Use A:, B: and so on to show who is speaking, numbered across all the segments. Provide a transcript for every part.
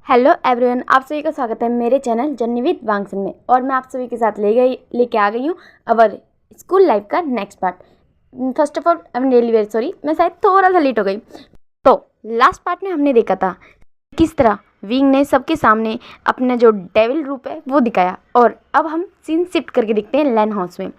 A: Hello everyone, आप सभी का स्वागत है मेरे चैनल जर्नी विद वांगसन में। और मैं आप सभी के साथ लेके आ गई हूँ अवर स्कूल लाइफ का next part. First of all I am really very sorry, मैं शायद थोड़ा सा लेट हो गई। तो लास्ट पार्ट में हमने देखा था किस तरह विंग ने सबके सामने अपना जो डेविल रूप है वो दिखाया। और अब हम सीन शिफ्ट करके देखते हैं लैन हाउस में।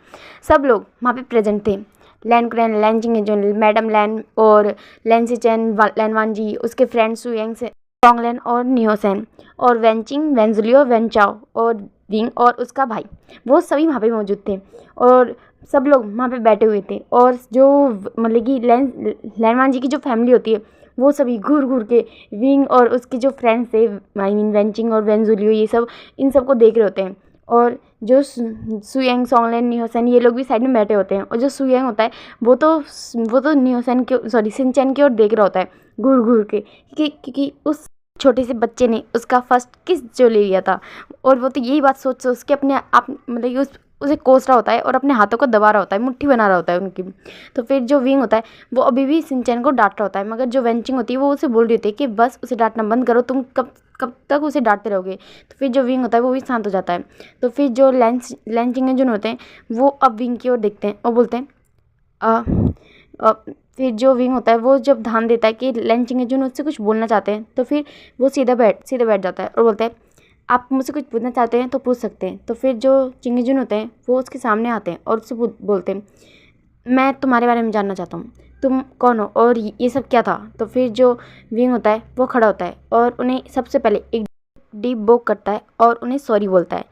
A: सब लोग वहाँ पे प्रेजेंट थे। लैन क्रैन, लैन चिंग, जो मैडम लैन और लैन सिचेन, लैन वान जी, उसके फ्रेंड्स सुयंग से टोंगलैन और नियोसेन और वेंचिंग, वेंजुलियो, वेंचाओ और विंग और उसका भाई, वो सभी वहाँ पे मौजूद थे। और सब लोग वहाँ पे बैठे हुए थे। और जो मतलब कि लैनवान जी की जो फैमिली होती है वो सभी घूर घूर के विंग और उसके जो फ्रेंड्स थे, आई मीन वेंचिंग और वेंजुलियो, ये सब इन सब को देख रहे होते हैं। और जो सुयंग, सोंगलैन, नियोसेन, ये लोग भी साइड में बैठे होते हैं। और जो सुयंग होता है वो तो नियोसेन के, सॉरी, सिंचैन की ओर देख रहा होता है घूर घूर के, क्योंकि उस छोटे से बच्चे ने उसका फर्स्ट किस जो ले लिया था। और वो तो यही बात सोच सोच के अपने आप मतलब कि उसे कोस रहा होता है और अपने हाथों को दबा रहा होता है, मुट्ठी बना रहा होता है उनकी। तो फिर जो विंग होता है वो अभी भी सिंचैन को डांट रहा होता है, मगर जो वेंचिंग होती है वो उसे बोल रही होती है कि बस उसे डांटना बंद करो, तुम कब कब तक उसे डांटते रहोगे। तो फिर जो विंग होता है वो भी शांत हो जाता है। तो फिर जो लैंचिंग जो होते हैं वो अब विंग की ओर देखते हैं और बोलते हैं फिर जो विंग होता है वो जब ध्यान देता है कि लैंचिंग जो उससे कुछ बोलना चाहते हैं, तो फिर वो सीधे बैठ जाता है और बोलता है आप मुझसे कुछ पूछना चाहते हैं तो पूछ सकते हैं। तो फिर जो चिंगेजुन होते हैं वो उसके सामने आते हैं और उससे बोलते हैं मैं तुम्हारे बारे में जानना चाहता हूँ, तुम कौन हो और ये सब क्या था। तो फिर जो विंग होता है वो खड़ा होता है और उन्हें सबसे पहले एक डीप बोक करता है और उन्हें सॉरी बोलता है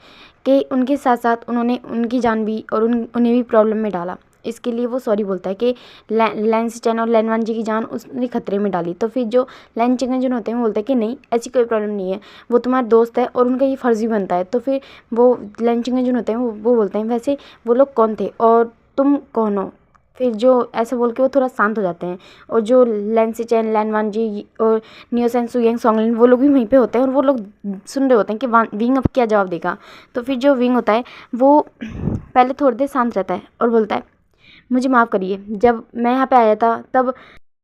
A: कि उनके साथ साथ उन्होंने उनकी जान भी और उन्हें भी प्रॉब्लम में डाला। इसके लिए वो सॉरी बोलता है कि लैन सिचेन और लैन वान जी की जान उसने खतरे में डाली। तो फिर जो लैन चिंगन होते हैं वो बोलते हैं कि नहीं, ऐसी कोई प्रॉब्लम नहीं है, वो तुम्हारा दोस्त है और उनका ये फ़र्ज़ भी बनता है। तो फिर वो लैन चिंगन होते हैं वो बोलते हैं वैसे वो लोग कौन थे और तुम कौन हो। फिर जो ऐसे बोल के वो थोड़ा शांत हो जाते हैं। और जो लैन सिचेन, लैन वान जी और नियोसेन, सुयंग, सोंगलिन, वो लोग भी वहीं पे होते हैं और वो लोग सुन रहे होते हैं कि विंग अब क्या जवाब देगा। तो फिर जो विंग होता है वो पहले थोड़ी देर शांत रहता है और बोलता है मुझे माफ़ करिए, जब मैं यहाँ पे आया था तब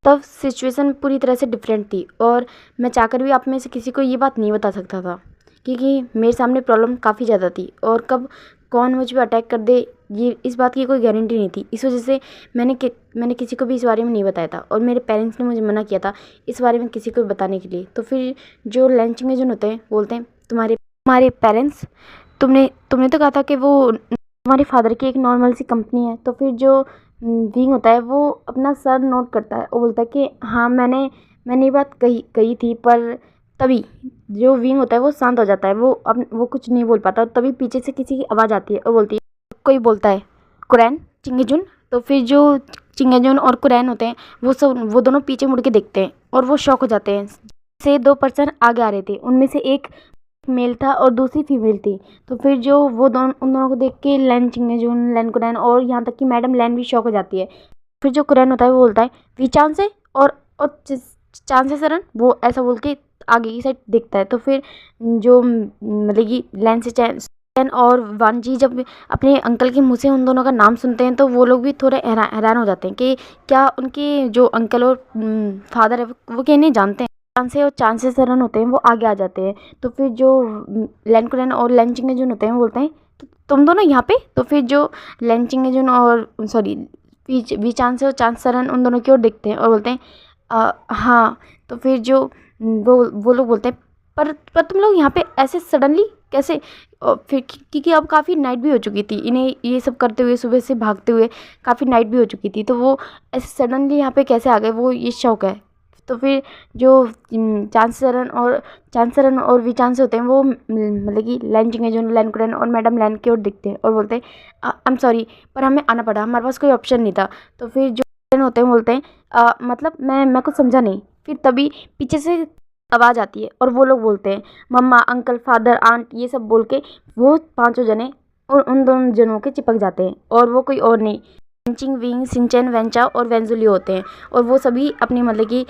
A: सिचुएशन पूरी तरह से डिफरेंट थी और मैं चाहकर भी आप में से किसी को ये बात नहीं बता सकता था, क्योंकि मेरे सामने प्रॉब्लम काफ़ी ज़्यादा थी और कब कौन मुझ पर अटैक कर दे ये इस बात की कोई गारंटी नहीं थी। इस वजह से मैंने किसी को भी इस बारे में नहीं बताया था और मेरे पेरेंट्स ने मुझे मना किया था इस बारे में किसी को बताने के लिए। तो फिर जो लंच में जो होते हैं बोलते हैं तुम्हारे पेरेंट्स, तुमने तो कहा था कि वो तुम्हारे फादर की एक नॉर्मल सी कंपनी है। तो फिर जो विंग होता है वो अपना सर नोट करता है और बोलता है कि हाँ, मैंने ये बात कही थी। पर तभी जो विंग होता है वो शांत हो जाता है, वो कुछ नहीं बोल पाता। तभी पीछे से किसी की आवाज़ आती है और बोलती है, कोई बोलता है कुरैन, चिंगेजुन। तो फिर जो चिंगेजुन और कुरैन होते हैं वो दोनों पीछे मुड़ के देखते हैं और वो शॉक हो जाते हैं। से दो पर्सन आगे आ रहे थे, उनमें से एक मेल था और दूसरी फीमेल थी। तो फिर जो उन दोनों को देख के लैन चिंगेजुन, लैन कुरैन और यहाँ तक कि मैडम लैन भी शॉक हो जाती है। फिर जो कुरैन होता है वो बोलता है वी चांस है और चांस है सरन, वो ऐसा बोल के आगे की साइड देखता है। तो फिर जो मतलब कि लैन से चैन और वान जी जब अपने अंकल के मुँह से उन दोनों का नाम सुनते हैं तो वो लोग भी थोड़े हैरान हो जाते हैं कि क्या उनके जो अंकल और फादर है वो क्या नहीं जानते हैं। चांसेस रन होते हैं वो आगे आ जाते हैं। तो फिर जो लैंकुरन और लैंचिंगेजुन होते हैं वो बोलते हैं तुम दोनों यहाँ पे। तो फिर जो लैंचिंगेजुन और सॉरी वी चांस और चांस रन उन दोनों की ओर देखते हैं और बोलते हैं हाँ। तो फिर जो वो लोग बोलते हैं पर तुम लोग यहाँ पे ऐसे सडनली कैसे। फिर क्योंकि अब काफ़ी नाइट भी हो चुकी थी, इन्हें ये सब करते हुए सुबह से भागते हुए काफ़ी नाइट भी हो चुकी थी, तो वो ऐसे सडनली यहाँ पे कैसे आ गए, वो ये शौक है। तो फिर जो चांसरन और विचांस होते हैं वो मतलब कि लैन चिंगेजुन, लैन कुरैन और मैडम लैन की ओर दिखते हैं और बोलते हैं आई एम सॉरी, पर हमें आना पड़ा, हमारे पास कोई ऑप्शन नहीं था। तो फिर जो होते हैं बोलते हैं मतलब मैं कुछ समझा नहीं। फिर तभी पीछे से आवाज़ आती है और वो लोग बोलते हैं मम्मा, अंकल, फादर, आंट, ये सब बोल के वो पाँचों जने और उन दोनों जनों के चिपक जाते हैं। और वो कोई और नहीं, विंग, सिंचेन, वेंचा और वेंजुलियो होते हैं। और वो सभी अपनी मतलब कि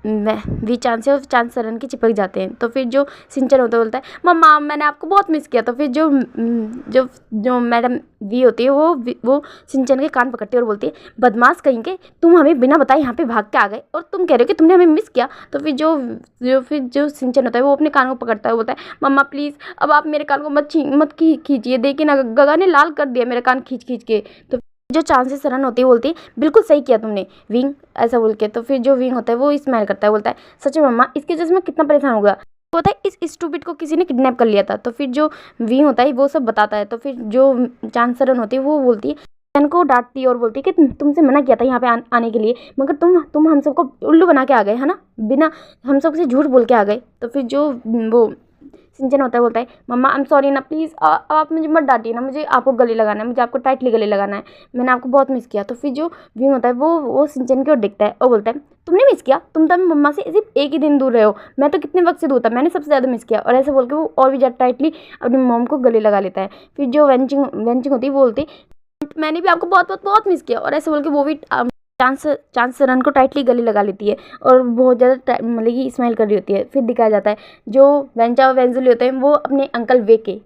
A: वी चांद से और चांद सरन के चिपक जाते हैं। तो फिर जो सिंचन होता है बोलता है मम्मा मैंने आपको बहुत मिस किया। तो फिर जो जो मैडम वी होती है वो सिंचन के कान पकड़ती है और बोलती है बदमाश कहीं के, तुम हमें बिना बताए यहाँ पे भाग के आ गए और तुम कह रहे हो कि तुमने हमें मिस किया। तो फिर जो सिंचन होता है वो अपने कान को पकड़ता है, बोलता है मम्मा प्लीज़ अब आप मेरे कान को मत खींचिए, देखिए ना गगा ने लाल कर दिया मेरा कान खींच के। तो जो चांद से सरन होती है बोलती है बिल्कुल सही किया तुमने विंग, ऐसा बोल के। तो फिर जो विंग होता है वो स्माइल करता है, बोलता है सच में मम्मा इसकी वजह से मैं कितना परेशान हो गया, होता है इस स्टूपिड को किसी ने किडनैप कर लिया था। तो फिर जो विंग होता है वो सब बताता है। तो फिर जो चांद सरन होती है वो बोलती है चैन को डांटती है और बोलती है कि तुमसे मना किया था यहाँ पे आने के लिए, मगर तुम हम सबको उल्लू बना के आ गए है ना, बिना हम सबसे झूठ बोल के आ गए। तो फिर जो वो सिंचन होता है बोलता है मम्मा आई एम सॉरी ना, प्लीज़ आप मुझे मत डांटिए ना, मुझे आपको गले लगाना है, मुझे आपको टाइटली गले लगाना है, मैंने आपको बहुत मिस किया। तो फिर जो विंग होता है वो सिंचन की ओर देखता है और बोलता है तुमने मिस किया, तुम तो मम्मा से सिर्फ एक ही दिन दूर रहे हो, मैं तो कितने वक्त से दूर था, मैंने सबसे ज़्यादा मिस किया। और ऐसे बोल के वो और भी ज़्यादा टाइटली अपनी मॉम को गले लगा लेता है। फिर जो वेंचिंग होती है वो बोलती है मैंने भी आपको बहुत बहुत बहुत मिस किया। और ऐसे बोल के वो भी चांद सरन को टाइटली गले लगा लेती है और बहुत ज़्यादा मतलब कि स्माइल कर रही होती है। फिर दिखाया जाता है जो वेंचा और वेंजुली होते हैं वो अपने अंकल वे के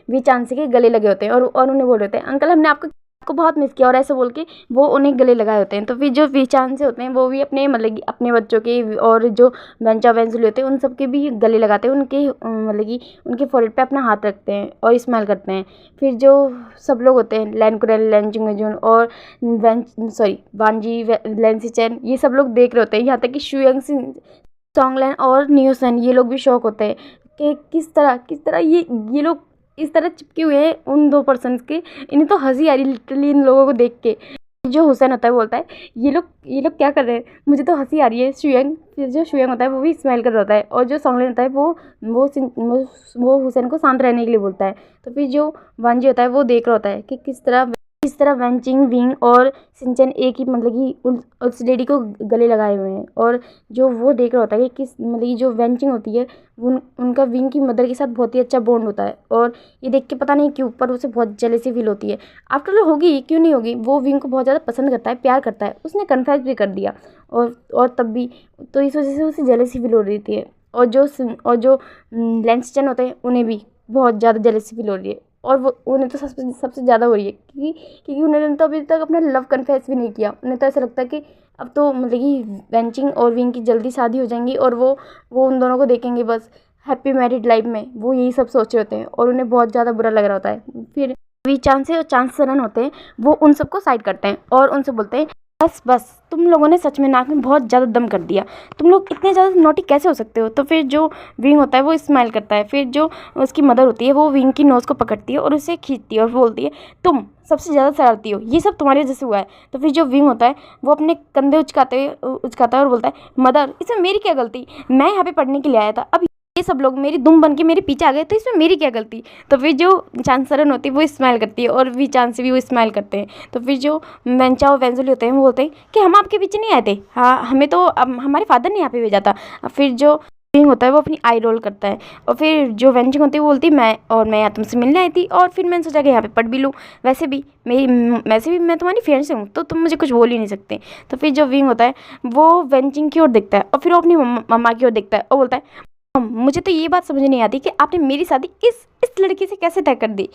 A: वी चांद के गले लगे होते हैं और उन्हें बोल रहे होते हैं अंकल हमने आपको बहुत मिस किया, और ऐसे बोल के वो उन्हें गले लगाए होते हैं। तो फिर जो वी चांद से होते हैं वो भी अपने मतलब कि अपने बच्चों के और जो वेंचा वेंजुली होते हैं उन सबके भी गले लगाते हैं, उनके मतलब कि उनके फोrehead पे अपना हाथ रखते हैं और स्माइल करते हैं। फिर जो सब लोग होते हैं लैनकुरेल लैंचिंगजून और वांजी लैंसीचैन ये सब लोग देख रहे होते हैं, यहाँ तक कि शुयंग सॉन्गलैन और नियोसन ये लोग भी शौक होते हैं कि किस तरह ये लोग इस तरह चिपके हुए हैं उन दो पर्सन्स के। इन्हें तो हंसी आ रही लिटरली इन लोगों को देख के। जो हुसैन होता है बोलता है ये लोग क्या कर रहे हैं, मुझे तो हंसी आ रही है शुयंग। फिर जो शुयंग होता है वो भी स्माइल कर रहा होता है और जो सॉन्गलैन होता है वो हुसैन को शांत रहने के लिए बोलता है। तो फिर जो वांजी होता है वो देख रहा होता है कि किस तरह वेंचिंग विंग और सिंचन एक ही मतलब कि उस लेडी को गले लगाए हुए हैं। और जो वो देख रहा होता है कि किस मतलब कि जो वेंचिंग होती है उनका विंग की मदर के साथ बहुत ही अच्छा बॉन्ड होता है। और ये देख के पता नहीं क्यों पर उसे बहुत जेलसी फील होती है। आफ्टर ऑल होगी क्यों नहीं होगी, वो विंग को बहुत ज़्यादा पसंद करता है, प्यार करता है, उसने कन्फेस भी कर दिया और तब भी तो इस वजह से उसे जेलसी फील हो रही थी। और जो लैंसचन होते हैं उन्हें भी बहुत ज़्यादा जेलसी फील हो रही है और वो उन्हें तो सबसे ज़्यादा हो रही है क्योंकि उन्होंने तो अभी तक अपना लव कन्फेस भी नहीं किया। उन्हें तो ऐसा लगता है कि अब तो मतलब कि वेंचिंग और विंग की जल्दी शादी हो जाएंगी और वो उन दोनों को देखेंगे बस हैप्पी मैरिड लाइफ में, वो यही सब सोच रहे होते हैं और उन्हें बहुत ज़्यादा बुरा लग रहा होता है। फिर वी चांद से और चांद सरन होते हैं वो उन सबको साइड करते हैं और उनसे बोलते हैं बस तुम लोगों ने सच में नाक में बहुत ज़्यादा दम कर दिया, तुम लोग इतने ज़्यादा नोटी कैसे हो सकते हो। तो फिर जो विंग होता है वो स्माइल करता है। फिर जो उसकी मदर होती है वो विंग की नोज़ को पकड़ती है और उसे खींचती है और बोलती है तुम सबसे ज़्यादा शरारती हो, ये सब तुम्हारी वजह से हुआ है। तो फिर जो विंग होता है वो अपने कंधे उचकाता है और बोलता है मदर इसमें मेरी क्या गलती, मैं यहाँ पे पढ़ने के लिए आया था, अब ये सब लोग मेरी दुम बन के मेरे पीछे आ गए तो इसमें मेरी क्या गलती। तो फिर जो चांद सरन होती है वो स्माइल करती है और वी चांद से भी वो स्माइल करते हैं। तो फिर जो वेंचा और वेंजुली होते हैं वो बोलते हैं कि हम आपके पीछे नहीं आए थे, हाँ हमें तो हमारे फादर ने यहाँ पे भेजा था। फिर जो विंग होता है वो अपनी आई रोल करता है और फिर जो वेंचिंग होती है वो बोलती है मैं यहाँ तुमसे मिलने आई थी और फिर मैंने सोचा कि यहाँ पे पढ़ भी लूँ, वैसे भी मैं तुम्हारी फ्रेंड से हूँ तो तुम मुझे कुछ बोल ही नहीं सकते। तो फिर जो विंग होता है वो वेंचिंग की ओर देखता है और फिर वो अपनी मम्मा की ओर देखता है और बोलता है मुझे तो ये बात समझ नहीं आती कि आपने मेरी शादी इस लड़की से कैसे तय कर दी।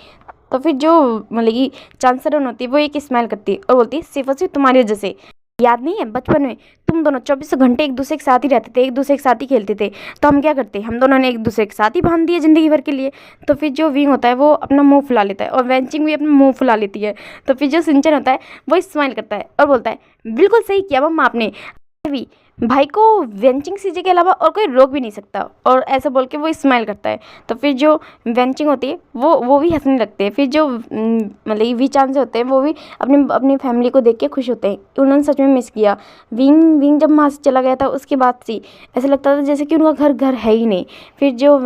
A: तो फिर जो मतलब कि चांद सरन होती है वो एक स्माइल करती है और बोलती है सिर्फ और सिर्फ तुम्हारी वजह से, याद नहीं है बचपन में तुम दोनों 24 घंटे एक दूसरे के साथ ही रहते थे, एक दूसरे के साथ ही खेलते थे, तो हम क्या करते, हम दोनों ने एक दूसरे के साथ ही बांध दिया ज़िंदगी भर के लिए। तो फिर जो विंग होता है वो अपना मुंह फुला लेता है और वेंचिंग भी अपना मुंह फुला लेती है। तो फिर जो सिंचन होता है वो स्माइल करता है और बोलता है बिल्कुल सही किया मम्मा आपने, भी भाई को वेंचिंग सीजे के अलावा और कोई रोक भी नहीं सकता। और ऐसा बोल के वो स्माइल करता है। तो फिर जो वेंचिंग होती है वो भी हंसने लगते हैं। फिर जो मतलब वी चांद से होते हैं वो भी अपनी फैमिली को देख के खुश होते हैं, उन्होंने सच में मिस किया। विंग जब वहाँ से चला गया था उसके बाद से ऐसा लगता था जैसे कि उनका घर है ही नहीं। फिर जो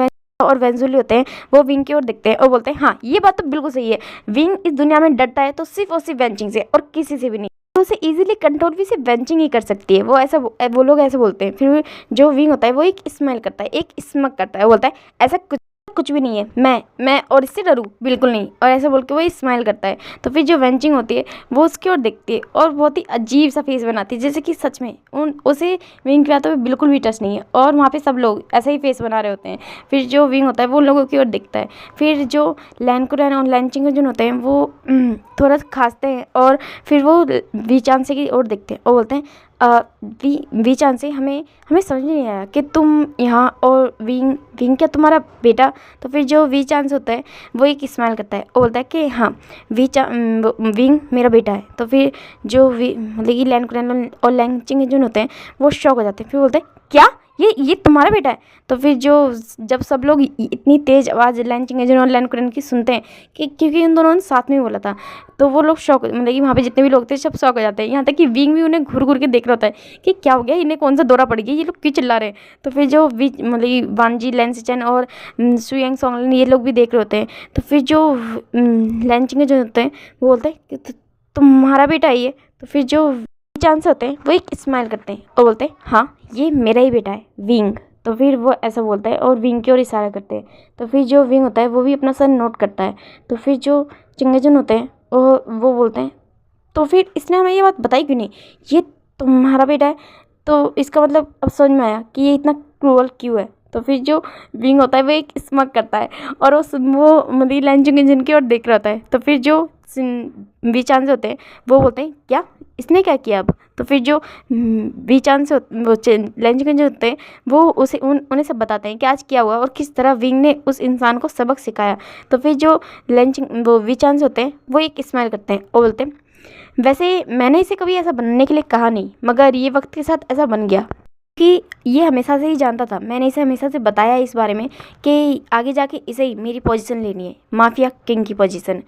A: और वेंजुली होते हैं वो विंग की ओर देखते हैं और बोलते हैं हाँ ये बात तो बिल्कुल सही है, विंग इस दुनिया में डरता है तो सिर्फ और सिर्फ वेंचिंग से और किसी से भी नहीं, तो उसे इजीली कंट्रोल भी सिर्फ वेंचिंग ही कर सकती है, वो लोग ऐसे बोलते हैं। फिर जो विंग होता है वो एक स्माइल करता है, एक स्मक करता है, बोलता है ऐसा कुछ कुछ भी नहीं है, मैं और इससे डरूँ बिल्कुल नहीं, और ऐसा बोल के वो स्माइल करता है। तो फिर जो वेंचिंग होती है वो उसकी ओर देखती है और बहुत ही अजीब सा फेस बनाती है, जैसे कि सच में उसे विंग की बातों पे बिल्कुल भी टच नहीं है, और वहाँ पे सब लोग ऐसा ही फेस बना रहे होते हैं। फिर जो विंग होता है वो उन लोगों की ओर देखता है। फिर जो लैनकुरैन और लैंचिंग होते हैं वो थोड़ा खांसते हैं, और फिर वो वी चांसे की ओर देखते हैं और बोलते हैं वी चांसे, हमें समझ नहीं आया कि तुम यहाँ, और विंग क्या तुम्हारा बेटा? तो फिर जो वी चांस होता है वो एक स्माइल करता है और बोलता है कि हाँ विंग मेरा बेटा है। तो फिर जो मतलब कि लैनकुरैन और लैंचिंग होते हैं वो शॉक हो जाते हैं, फिर बोलते हैं क्या ये तुम्हारा बेटा है? तो फिर जब सब लोग इतनी तेज़ आवाज़ लैंचिंग और लैनकुरैन की सुनते हैं कि क्योंकि उन दोनों ने साथ में बोला था, तो वो लोग शॉक, मतलब कि वहाँ पे जितने भी लोग थे सब शॉक हो जाते हैं। यहाँ तक कि विंग भी उन्हें घूर घूर के देख रहा होता है कि क्या हो गया, इन्हें कौन सा दौरा पड़ गया, ये लोग क्यों चिल्ला रहे हैं। तो फिर जो मतलब कि वांजी, लैंसिचन और सुयंग सोंगलिन ये लोग भी देख रहे होते हैं। तो फिर जो लैंचिंग होते हैं वो बोलते हैं कि तुम्हारा बेटा है ये? तो फिर जो चांस होते हैं वो एक स्माइल करते हैं और बोलते हैं हाँ ये मेरा ही बेटा है विंग। तो फिर वो ऐसा बोलता है और विंग की ओर इशारा करते हैं। तो फिर जो विंग होता है वो भी अपना सर नोट करता है। तो फिर जो चिंगेजन होते हैं वो बोलते हैं तो फिर इसने हमें ये बात बताई क्यों नहीं, ये तुम्हारा बेटा है? तो इसका मतलब अब समझ में आया कि ये इतना क्रूअल क्यों है। तो फिर जो विंग होता है वो एक स्मग करता है और वो मतलब लैंचिंग की ओर देख रहा होता है। तो फिर जो वी चांस होते हैं वो बोलते हैं क्या इसने क्या किया अब? तो फिर जो वी चांस वो लैंचिंग होते हैं वो उन्हें सब बताते हैं कि आज क्या हुआ और किस तरह विंग ने उस इंसान को सबक सिखाया। तो फिर जो वो वी चांस होते हैं वो एक स्माइल करते हैं और बोलते हैं वैसे मैंने इसे कभी ऐसा बनने के लिए कहा नहीं, मगर ये वक्त के साथ ऐसा बन गया कि ये हमेशा से ही जानता था। मैंने इसे हमेशा से बताया इस बारे में कि आगे जाके इसे ही मेरी पोजीशन लेनी है, माफिया किंग की पोजीशन,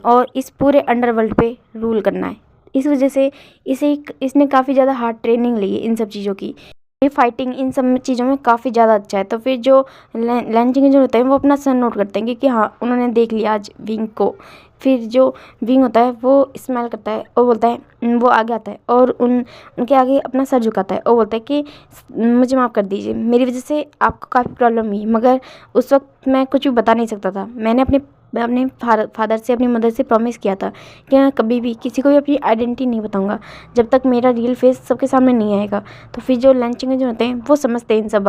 A: और इस पूरे अंडरवर्ल्ड पे रूल करना है। इस वजह से इसने काफ़ी ज़्यादा हार्ड ट्रेनिंग ली है इन सब चीज़ों की। ये फाइटिंग इन सब चीज़ों में काफ़ी ज़्यादा अच्छा है। तो फिर जो लैंचिंग जो होते हैं वो अपना सन नोट करते हैं कि हाँ उन्होंने देख लिया आज विंग को। फिर जो विंग होता है वो स्माइल करता है और बोलता है, वो आगे आता है और उनके आगे अपना सर झुकाता है और बोलता है कि मुझे माफ़ कर दीजिए, मेरी वजह से आपको काफ़ी प्रॉब्लम हुई, मगर उस वक्त मैं कुछ भी बता नहीं सकता था। मैंने अपने फादर से, अपनी मदर से प्रॉमिस किया था कि मैं कभी भी किसी को भी अपनी आइडेंटिटी नहीं बताऊंगा जब तक मेरा रियल फेस सबके सामने नहीं आएगा। तो फिर जो लैंचिंग जो होते हैं वो समझते हैं इन सब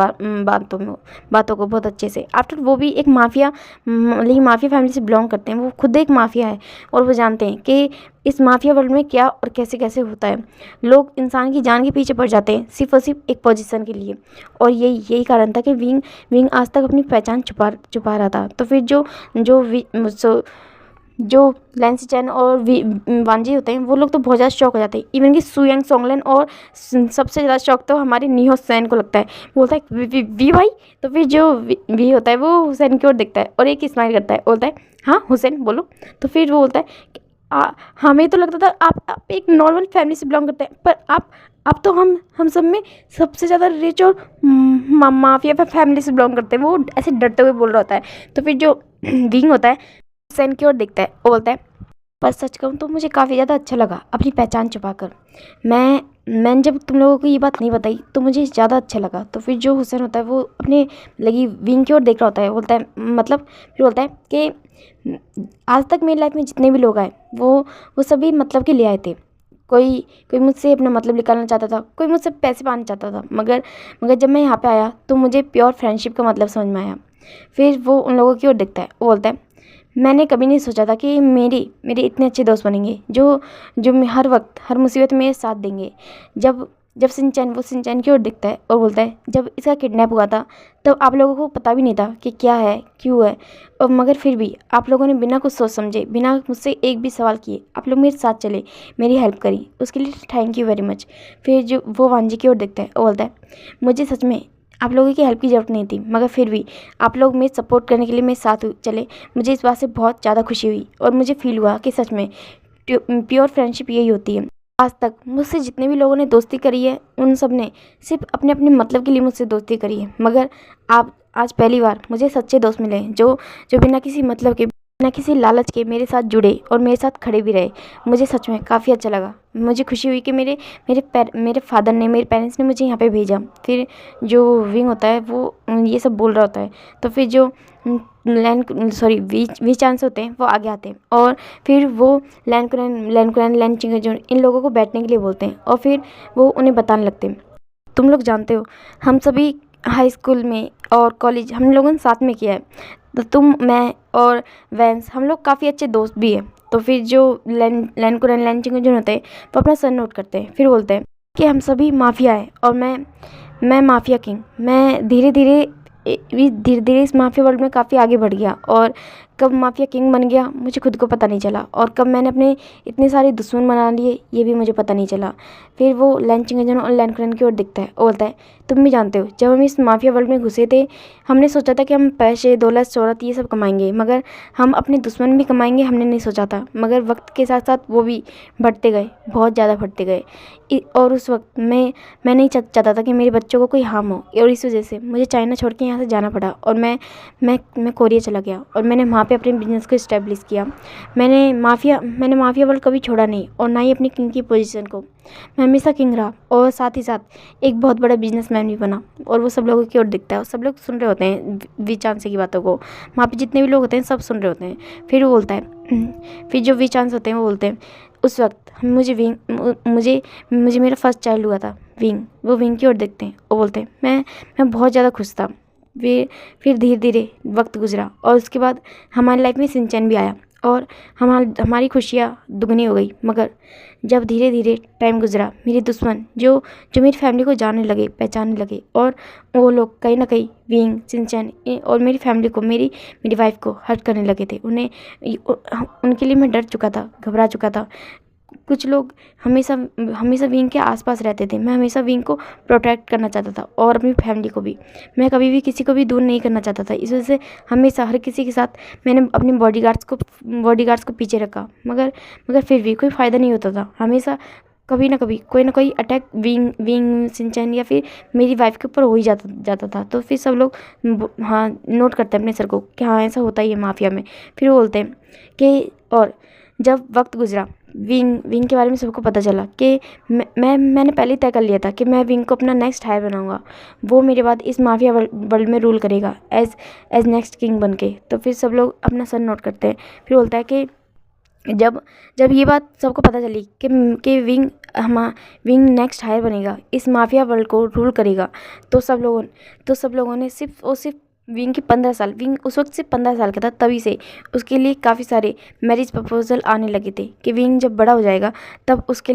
A: बातों को बहुत अच्छे से। आफ्टर वो भी एक माफिया फैमिली से बिलोंग करते हैं, वो खुद एक माफिया है और वो जानते हैं कि इस माफिया वर्ल्ड में क्या और कैसे कैसे होता है। लोग इंसान की जान के पीछे पड़ जाते हैं सिर्फ और सिर्फ एक पोजीशन के लिए, और यही कारण था कि विंग आज तक अपनी पहचान छुपा रहा था। तो फिर जो लैंसिचन और वांजी होते हैं वो लोग तो बहुत ज़्यादा शॉक हो जाते हैं। इवन कि सुयंग सोंगलिन और सबसे ज़्यादा शॉक तो हमारे नी हुसैन को लगता है। बोलता है वी भाई। तो फिर जो वी होता है वो हुसैन की ओर देखता है और एक स्माइल करता है, बोलता है हाँ हुसैन बोलो। तो फिर वो बोलता है हमें तो लगता था आप एक नॉर्मल फैमिली से बिलोंग करते हैं, पर आप तो हम सब में सबसे ज़्यादा रिच और माफिया फैमिली से बिलोंग करते हैं। वो ऐसे डरते हुए बोल रहा होता है। तो फिर जो विंग होता है हुसैन की ओर देखता है और बोलता है पर सच कहूँ तो मुझे काफ़ी ज़्यादा अच्छा लगा अपनी पहचान छुपाकर। मैंने जब तुम लोगों को ये बात नहीं बताई तो मुझे ज़्यादा अच्छा लगा। तो फिर जो हुसैन होता है वो अपने लगी विंग की ओर देख रहा होता है, बोलता है मतलब फिर बोलता है कि आज तक मेरी लाइफ में जितने भी लोग आए वो सभी मतलब के लिए आए थे। कोई मुझसे अपना मतलब निकालना चाहता था, कोई मुझसे पैसे पाना चाहता था, मगर जब मैं यहाँ पे आया तो मुझे प्योर फ्रेंडशिप का मतलब समझ में आया। फिर वो उन लोगों की ओर देखता है, वो बोलता है मैंने कभी नहीं सोचा था कि मेरे इतने अच्छे दोस्त बनेंगे जो हर वक्त हर मुसीबत में साथ देंगे। जब सिंचैन की ओर दिखता है और बोलता है जब इसका किडनैप हुआ था तब आप लोगों को पता भी नहीं था कि क्या है क्यों है, और मगर फिर भी आप लोगों ने बिना कुछ सोच समझे, बिना मुझसे एक भी सवाल किए आप लोग मेरे साथ चले, मेरी हेल्प करी, उसके लिए थैंक यू वेरी मच। फिर जो वो वांजी की ओर देखता है और बोलता है मुझे सच में आप लोगों की हेल्प की ज़रूरत नहीं थी, मगर फिर भी आप लोग मेरे सपोर्ट करने के लिए मेरे साथ चले, मुझे इस बात से बहुत ज़्यादा खुशी हुई और मुझे फील हुआ कि सच में प्योर फ्रेंडशिप यही होती है। आज तक मुझसे जितने भी लोगों ने दोस्ती करी है उन सब ने सिर्फ अपने अपने मतलब के लिए मुझसे दोस्ती करी है, मगर आप आज पहली बार मुझे सच्चे दोस्त मिले जो बिना किसी मतलब के, बिना किसी लालच के मेरे साथ जुड़े और मेरे साथ खड़े भी रहे। मुझे सच में काफ़ी अच्छा लगा। मुझे खुशी हुई कि मेरे फादर ने, मेरे पेरेंट्स ने मुझे यहाँ पे भेजा। फिर जो विंग होता है वो ये सब बोल रहा होता है। तो फिर जो वी चांस होते हैं वो आगे आते हैं और फिर वो लैन चिंगेजून इन लोगों को बैठने के लिए बोलते हैं और फिर वो उन्हें बताने लगते हैं। तुम लोग जानते हो हम सभी हाई स्कूल में और कॉलेज हम लोगों ने साथ में किया है, तो तुम मैं और वैंस हम लोग काफ़ी अच्छे दोस्त भी हैं। तो फिर जो लैन चिंगेजून होते हैं वो अपना सर नोट करते हैं, फिर बोलते हैं कि हम सभी माफिया है और मैं माफिया किंग। मैं धीरे धीरे इस माफिया वर्ल्ड में काफ़ी आगे बढ़ गया और कब माफिया किंग बन गया मुझे खुद को पता नहीं चला और कब मैंने अपने इतने सारे दुश्मन बना लिए ये भी मुझे पता नहीं चला। फिर वो लैन चिंगेजून और लैन कुरैन की ओर दिखता है और बोलता है तुम भी जानते हो जब हम इस माफिया वर्ल्ड में घुसे थे हमने सोचा था कि हम पैसे दौलत शोहरत ये सब कमाएंगे, मगर हम अपने दुश्मन भी कमाएंगे हमने नहीं सोचा था। मगर वक्त के साथ साथ वो भी बढ़ते गए, बहुत ज़्यादा बढ़ते गए और उस वक्त मैं नहीं चाहता था कि मेरे बच्चों को कोई हार्म हो और इस वजह से मुझे चाइना छोड़ के यहाँ से जाना पड़ा और मैं कोरिया चला गया और मैंने वहाँ पे अपने बिजनेस को इस्टेब्लिश किया। मैंने माफिया वर्ल्ड कभी छोड़ा नहीं और ना ही अपनी किंग की पोजीशन को। मैं हमेशा किंग रहा और साथ ही साथ एक बहुत बड़ा बिजनेसमैन भी बना। और वो सब लोगों की ओर दिखता है और सब लोग सुन रहे होते हैं वी चांस की बातों को, वहाँ पे जितने भी लोग होते हैं सब सुन रहे होते हैं। फिर वो बोलता है फिर जो वी चांस होते हैं वो बोलते हैं उस वक्त मुझे मेरा फर्स्ट चाइल्ड हुआ था विंग। वो विंग की ओर देखते हैं और बोलते हैं मैं बहुत ज़्यादा खुश था। फिर धीरे धीरे वक्त गुजरा और उसके बाद हमारी लाइफ में सिंचैन भी आया और हमारी खुशियाँ दुगनी हो गई। मगर जब धीरे धीरे टाइम गुजरा मेरे दुश्मन जो मेरी फैमिली को जानने लगे, पहचानने लगे और वो लोग कहीं ना कहीं विंग, सिंचैन और मेरी फैमिली को, मेरी वाइफ को हर्ट करने लगे थे। उनके लिए मैं डर चुका था, घबरा चुका था। कुछ लोग हमेशा विंग के आसपास रहते थे। मैं हमेशा विंग को प्रोटेक्ट करना चाहता था और अपनी फैमिली को भी। मैं कभी भी किसी को भी दूर नहीं करना चाहता था। इस वजह से हमेशा हर किसी के साथ मैंने अपने बॉडीगार्ड्स को पीछे रखा। मगर फिर भी कोई फ़ायदा नहीं होता था। हमेशा कभी ना कभी कोई ना कोई अटैक विंग सिंचैन या फिर मेरी वाइफ के ऊपर हो ही जाता था। तो फिर सब लोग हाँ नोट करते हैं अपने सर को कि हाँ ऐसा होता ही है माफिया में। फिर वो बोलते हैं कि और जब वक्त गुजरा विंग के बारे में सबको पता चला कि मैंने पहले ही तय कर लिया था कि मैं विंग को अपना नेक्स्ट हायर बनाऊंगा। वो मेरे बाद इस माफिया वर्ल्ड में रूल करेगा एज नेक्स्ट किंग बन के। तो फिर सब लोग अपना सर नोट करते हैं। फिर बोलता है कि जब ये बात सबको पता चली कि विंग नेक्स्ट हायर बनेगा, इस माफिया वर्ल्ड को रूल करेगा, तो सब लोगों ने सिर्फ विंग के 15 साल, विंग उस वक्त सिर्फ 15 साल का था, तभी से उसके लिए काफ़ी सारे मैरिज प्रपोजल आने लगे थे कि विंग जब बड़ा हो जाएगा तब उसके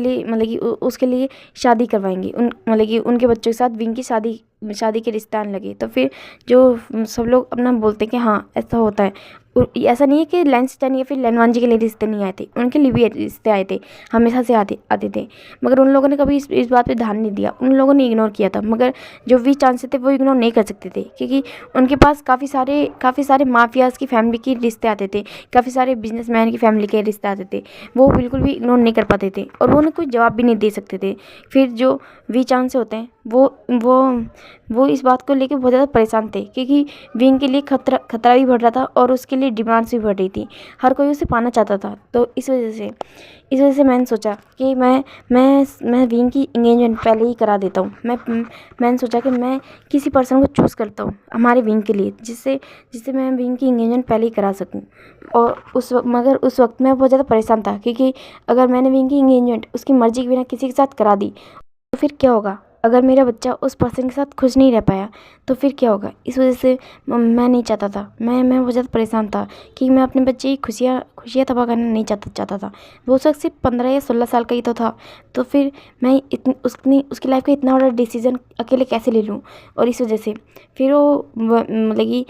A: लिए शादी करवाएंगे। मतलब कि उनके बच्चों के साथ विंग की शादी के रिश्ते आने लगे। तो फिर जो सब लोग अपना बोलते हैं कि हाँ ऐसा होता है। ऐसा नहीं है कि लैंसस्टन या फिर लैनवांजी के लिए रिश्ते नहीं आए थे, उनके लिए भी रिश्ते आए थे, हमेशा से आते थे। मगर उन लोगों ने कभी इस बात पे ध्यान नहीं दिया, उन लोगों ने इग्नोर किया था। मगर जो वी चांस थे वो इग्नोर नहीं कर सकते थे क्योंकि उनके पास काफ़ी सारे माफियाज की फैमिली के रिश्ते आते थे, काफ़ी सारे बिजनेसमैन की फैमिली के रिश्ते आते थे। वो बिल्कुल भी इग्नोर नहीं कर पाते थे और वो उन्हें कोई जवाब भी नहीं दे सकते थे। फिर जो वी चांस होते हैं वो इस बात को लेकर बहुत ज़्यादा परेशान थे क्योंकि विंग के लिए खतरा भी बढ़ रहा था और उसके लिए डिमांड्स भी बढ़ रही थी। हर कोई उसे पाना चाहता था। तो इस वजह से मैंने सोचा कि मैं विंग की इंगेजमेंट पहले ही करा देता हूँ। मैंने सोचा कि मैं किसी पर्सन को चूज़ करता हूँ हमारे विंग के लिए जिससे मैं विंग की इंगेजमेंट पहले ही करा सकूँ। और मगर उस वक्त मैं बहुत ज़्यादा परेशान था क्योंकि अगर मैंने विंग की इंगेजमेंट उसकी मर्ज़ी के बिना किसी के साथ करा दी तो फिर क्या होगा। अगर मेरा बच्चा उस पर्सन के साथ खुश नहीं रह पाया तो फिर क्या होगा। इस वजह से मैं नहीं चाहता था, मैं बहुत ज़्यादा परेशान था कि मैं अपने बच्चे की खुशियाँ तबाह करना नहीं चाहता था। वो उस वक्त सिर्फ 15 या 16 साल का ही तो था। तो फिर मैं उसकी लाइफ का इतना बड़ा डिसीज़न अकेले कैसे ले लूँ। और इस वजह से फिर मतलब कि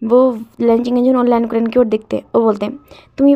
A: वो लैन चिंगेजून और लैन कुरैन की ओर देखते हैं और बोलते हैं तुम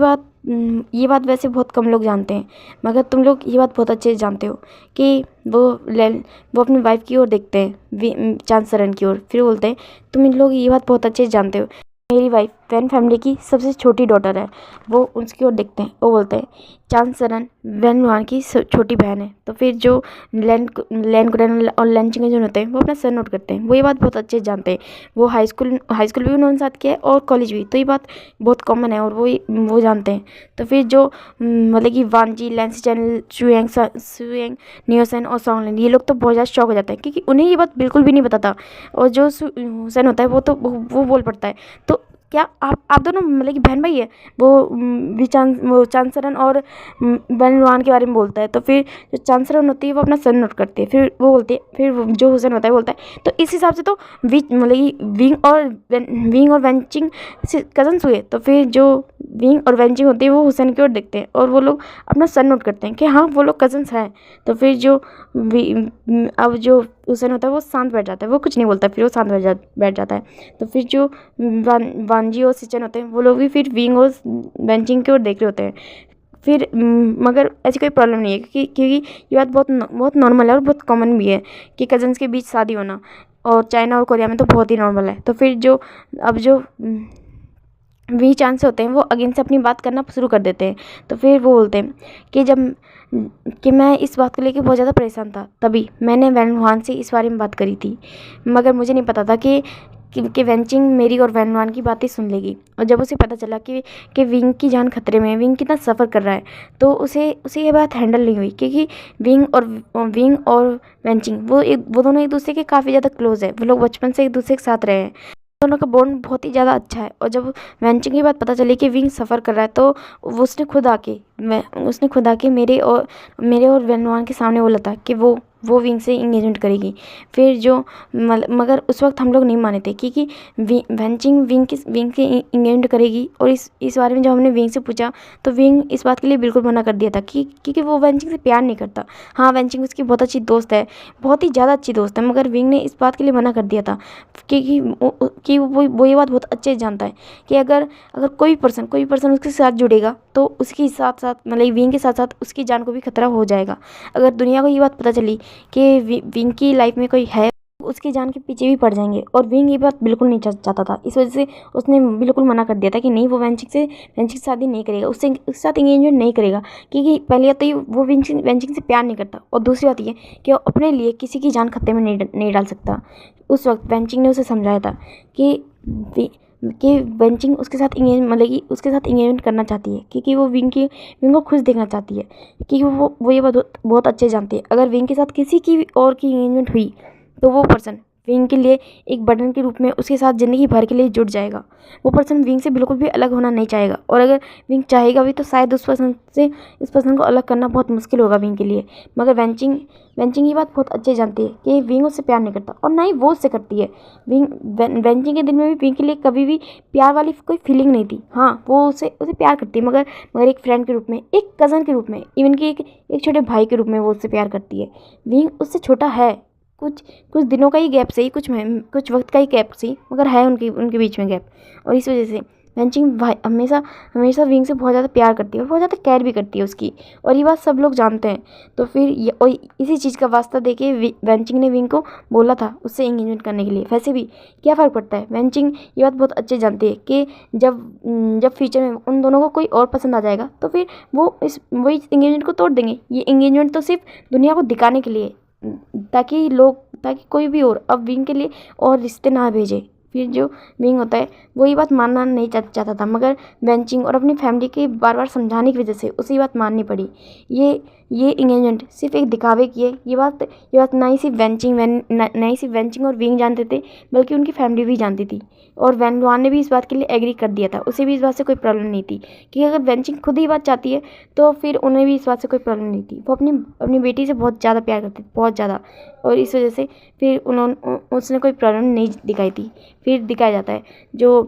A: ये बात वैसे बहुत कम लोग जानते हैं, मगर तुम लोग ये बात बहुत अच्छे से जानते हो कि वो अपनी वाइफ की ओर देखते हैं, चांसरन की ओर। फिर बोलते हैं तुम इन लोग ये बात बहुत अच्छे से जानते हो मेरी वाइफ वैन फैमिली की सबसे छोटी डॉटर है। वो उसकी ओर देखते हैं और बोलते हैं चांसरन वैन वान की छोटी बहन है। तो फिर जो लैन कुरैन और लैन चिंगेजून होते हैं वो अपना सर नोट करते हैं। वो ये बात बहुत अच्छे से जानते हैं। वो हाई स्कूल भी उन्होंने साथ किया है और कॉलेज भी, तो ये बात बहुत कॉमन है और वो जानते हैं। तो फिर जो मतलब कि वानजी, लैंसचैन, सुएंग, नियोसन और सॉन्गलैंड ये लोग तो बहुत ज़्यादा शॉक हो जाते हैं क्योंकि उन्हें ये बात बिल्कुल भी नहीं पता था। और जो हुसैन होता है वो बोल पड़ता है। तो क्या आप दोनों मतलब कि बहन भाई है? वो चांसरन और बनवान के बारे में बोलता है। तो फिर जो चांसरन होती है वो अपना सर नोट करती है, फिर वो बोलती है, फिर जो हुसैन होता है बोलता है तो इस हिसाब से तो मतलब कि विंग और वेंचिंग से कजन्स हुए। तो फिर जो विंग और वेंचिंग होती है वो हुसैन की ओर देखते हैं और वो लोग अपना सर नोट करते हैं कि हाँ वो लोग कजन्स हैं। तो फिर अब जो हुसैन होता है वो शांत बैठ जाता है, वो कुछ नहीं बोलता, फिर वो शांत बैठ जाता है। तो फिर जो वानजी और सिचन होते हैं वो लोग भी फिर विंग और वेंचिंग की ओर देख रहे होते हैं। फिर मगर ऐसी कोई प्रॉब्लम नहीं है क्योंकि ये बात बहुत नॉर्मल है और बहुत कॉमन भी है कि कज़न्स के बीच शादी होना, और चाइना और कोरिया में तो बहुत ही नॉर्मल है। तो फिर जो वी चांस होते हैं वो अगेन से अपनी बात करना शुरू कर देते हैं। तो फिर वो बोलते हैं कि मैं इस बात को लेकर बहुत ज़्यादा परेशान था, तभी मैंने वैन वान से इस बारे में बात करी थी, मगर मुझे नहीं पता था कि वेंचिंग मेरी और वैन वान की बातें सुन लेगी। और जब उसे पता चला कि विंग की जान खतरे में है, विंग कितना सफ़र कर रहा है, तो उसे ये बात हैंडल नहीं हुई क्योंकि विंग और वेंचिंग वो दोनों एक दूसरे के काफ़ी ज़्यादा क्लोज है। वो लोग बचपन से एक दूसरे के साथ रहे हैं, दोनों का बॉन्ड बहुत ही ज़्यादा अच्छा है। और जब वेंचिंग की बात पता चली कि विंग सफ़र कर रहा है तो उसने खुद आके मेरे और वेनवान के सामने बोला था कि वो विंग से इंगेजमेंट करेगी। फिर मगर उस वक्त हम लोग नहीं माने थे क्योंकि वेंचिंग विंग के इंगेजमेंट करेगी। और इस बारे में जब हमने विंग से पूछा तो विंग इस बात के लिए बिल्कुल मना कर दिया था क्योंकि वो वेंचिंग से प्यार नहीं करता। हाँ, वेंचिंग उसकी बहुत अच्छी दोस्त है, बहुत ही ज़्यादा अच्छी दोस्त है, मगर विंग ने इस बात के लिए मना कर दिया था कि वो ये बात बहुत अच्छे से जानता है कि अगर कोई पर्सन उसके साथ जुड़ेगा तो उसके साथ साथ मतलब विंग के साथ साथ उसकी जान को भी खतरा हो जाएगा। अगर दुनिया को ये बात पता चली कि विंग की लाइफ में कोई है, उसकी जान के पीछे भी पड़ जाएंगे। और विंग ये बात बिल्कुल नहीं चाहता था, इस वजह से उसने बिल्कुल मना कर दिया था कि नहीं, वो वेंचिंग से शादी नहीं करेगा, उसके साथ एंगेजमेंट नहीं करेगा क्योंकि पहले तो वो वेंचिंग से प्यार नहीं करता, और दूसरी बात ये कि वो अपने लिए किसी की जान खतरे में नहीं डाल सकता। उस वक्त वेंचिंग ने उसे समझाया था कि वेंचिंग उसके साथ इंगेजमेंट करना चाहती है क्योंकि वो विंग को खुश देखना चाहती है, क्योंकि वो ये बात बहुत अच्छे जानती है। अगर विंग के साथ किसी की और की इंगेजमेंट हुई तो वो पर्सन विंग के लिए एक बर्डन के रूप में उसके साथ ज़िंदगी भर के लिए जुड़ जाएगा। वो पर्सन विंग से बिल्कुल भी अलग होना नहीं चाहेगा, और अगर विंग चाहेगा भी तो शायद इस पर्सन को अलग करना बहुत मुश्किल होगा विंग के लिए। मगर वेंचिंग ये बात बहुत अच्छे जानती है कि विंग उससे प्यार नहीं करता, और ना ही वो उससे करती है। वेंचिंग के दिल में भी विंग के लिए कभी भी प्यार वाली कोई फीलिंग नहीं थी। हाँ, वो उसे प्यार करती है, मगर एक फ्रेंड के रूप में, एक कज़न के रूप में, इवन कि एक छोटे भाई के रूप में वो उससे प्यार करती है। विंग उससे छोटा है, कुछ दिनों का ही गैप सही, कुछ वक्त का ही गैप सही, मगर है उनके बीच में गैप। और इस वजह से वेंचिंग भाई हमेशा विंग से बहुत ज़्यादा प्यार करती है और बहुत ज़्यादा केयर भी करती है उसकी, और ये बात सब लोग जानते हैं। तो फिर और इसी चीज़ का वास्ता देके वेंचिंग ने विंग को बोला था उससे एंगेजमेंट करने के लिए। वैसे भी क्या फ़र्क पड़ता है, वेंचिंग ये बात बहुत अच्छे जानती है कि जब फ्यूचर में उन दोनों को कोई और पसंद आ जाएगा तो फिर वो इस एंगेजमेंट को तोड़ देंगे। ये एंगेजमेंट तो सिर्फ दुनिया को दिखाने के लिए, ताकि कोई भी और अब विंग के लिए और रिश्ते ना भेजे। फिर जो विंग होता है वो ये बात मानना नहीं चाहता था, मगर वेंचिंग और अपनी फैमिली के बार बार समझाने की वजह से उसे ये बात माननी पड़ी। ये इंगेजमेंट सिर्फ एक दिखावे की है। ये बात ना ही सिर्फ वेंचिंग और विंग जानते थे, बल्कि उनकी फैमिली भी जानती थी। और वैन लुआन ने भी इस बात के लिए एग्री कर दिया था, उसे भी इस बात से कोई प्रॉब्लम नहीं थी कि अगर वेंचिंग खुद ही बात चाहती है तो फिर उन्हें भी इस बात से कोई प्रॉब्लम नहीं थी। वो अपनी बेटी से बहुत ज़्यादा प्यार करती थी, बहुत ज़्यादा, और इस वजह से फिर उसने कोई प्रॉब्लम नहीं दिखाई थी। फिर दिखाया जाता है जो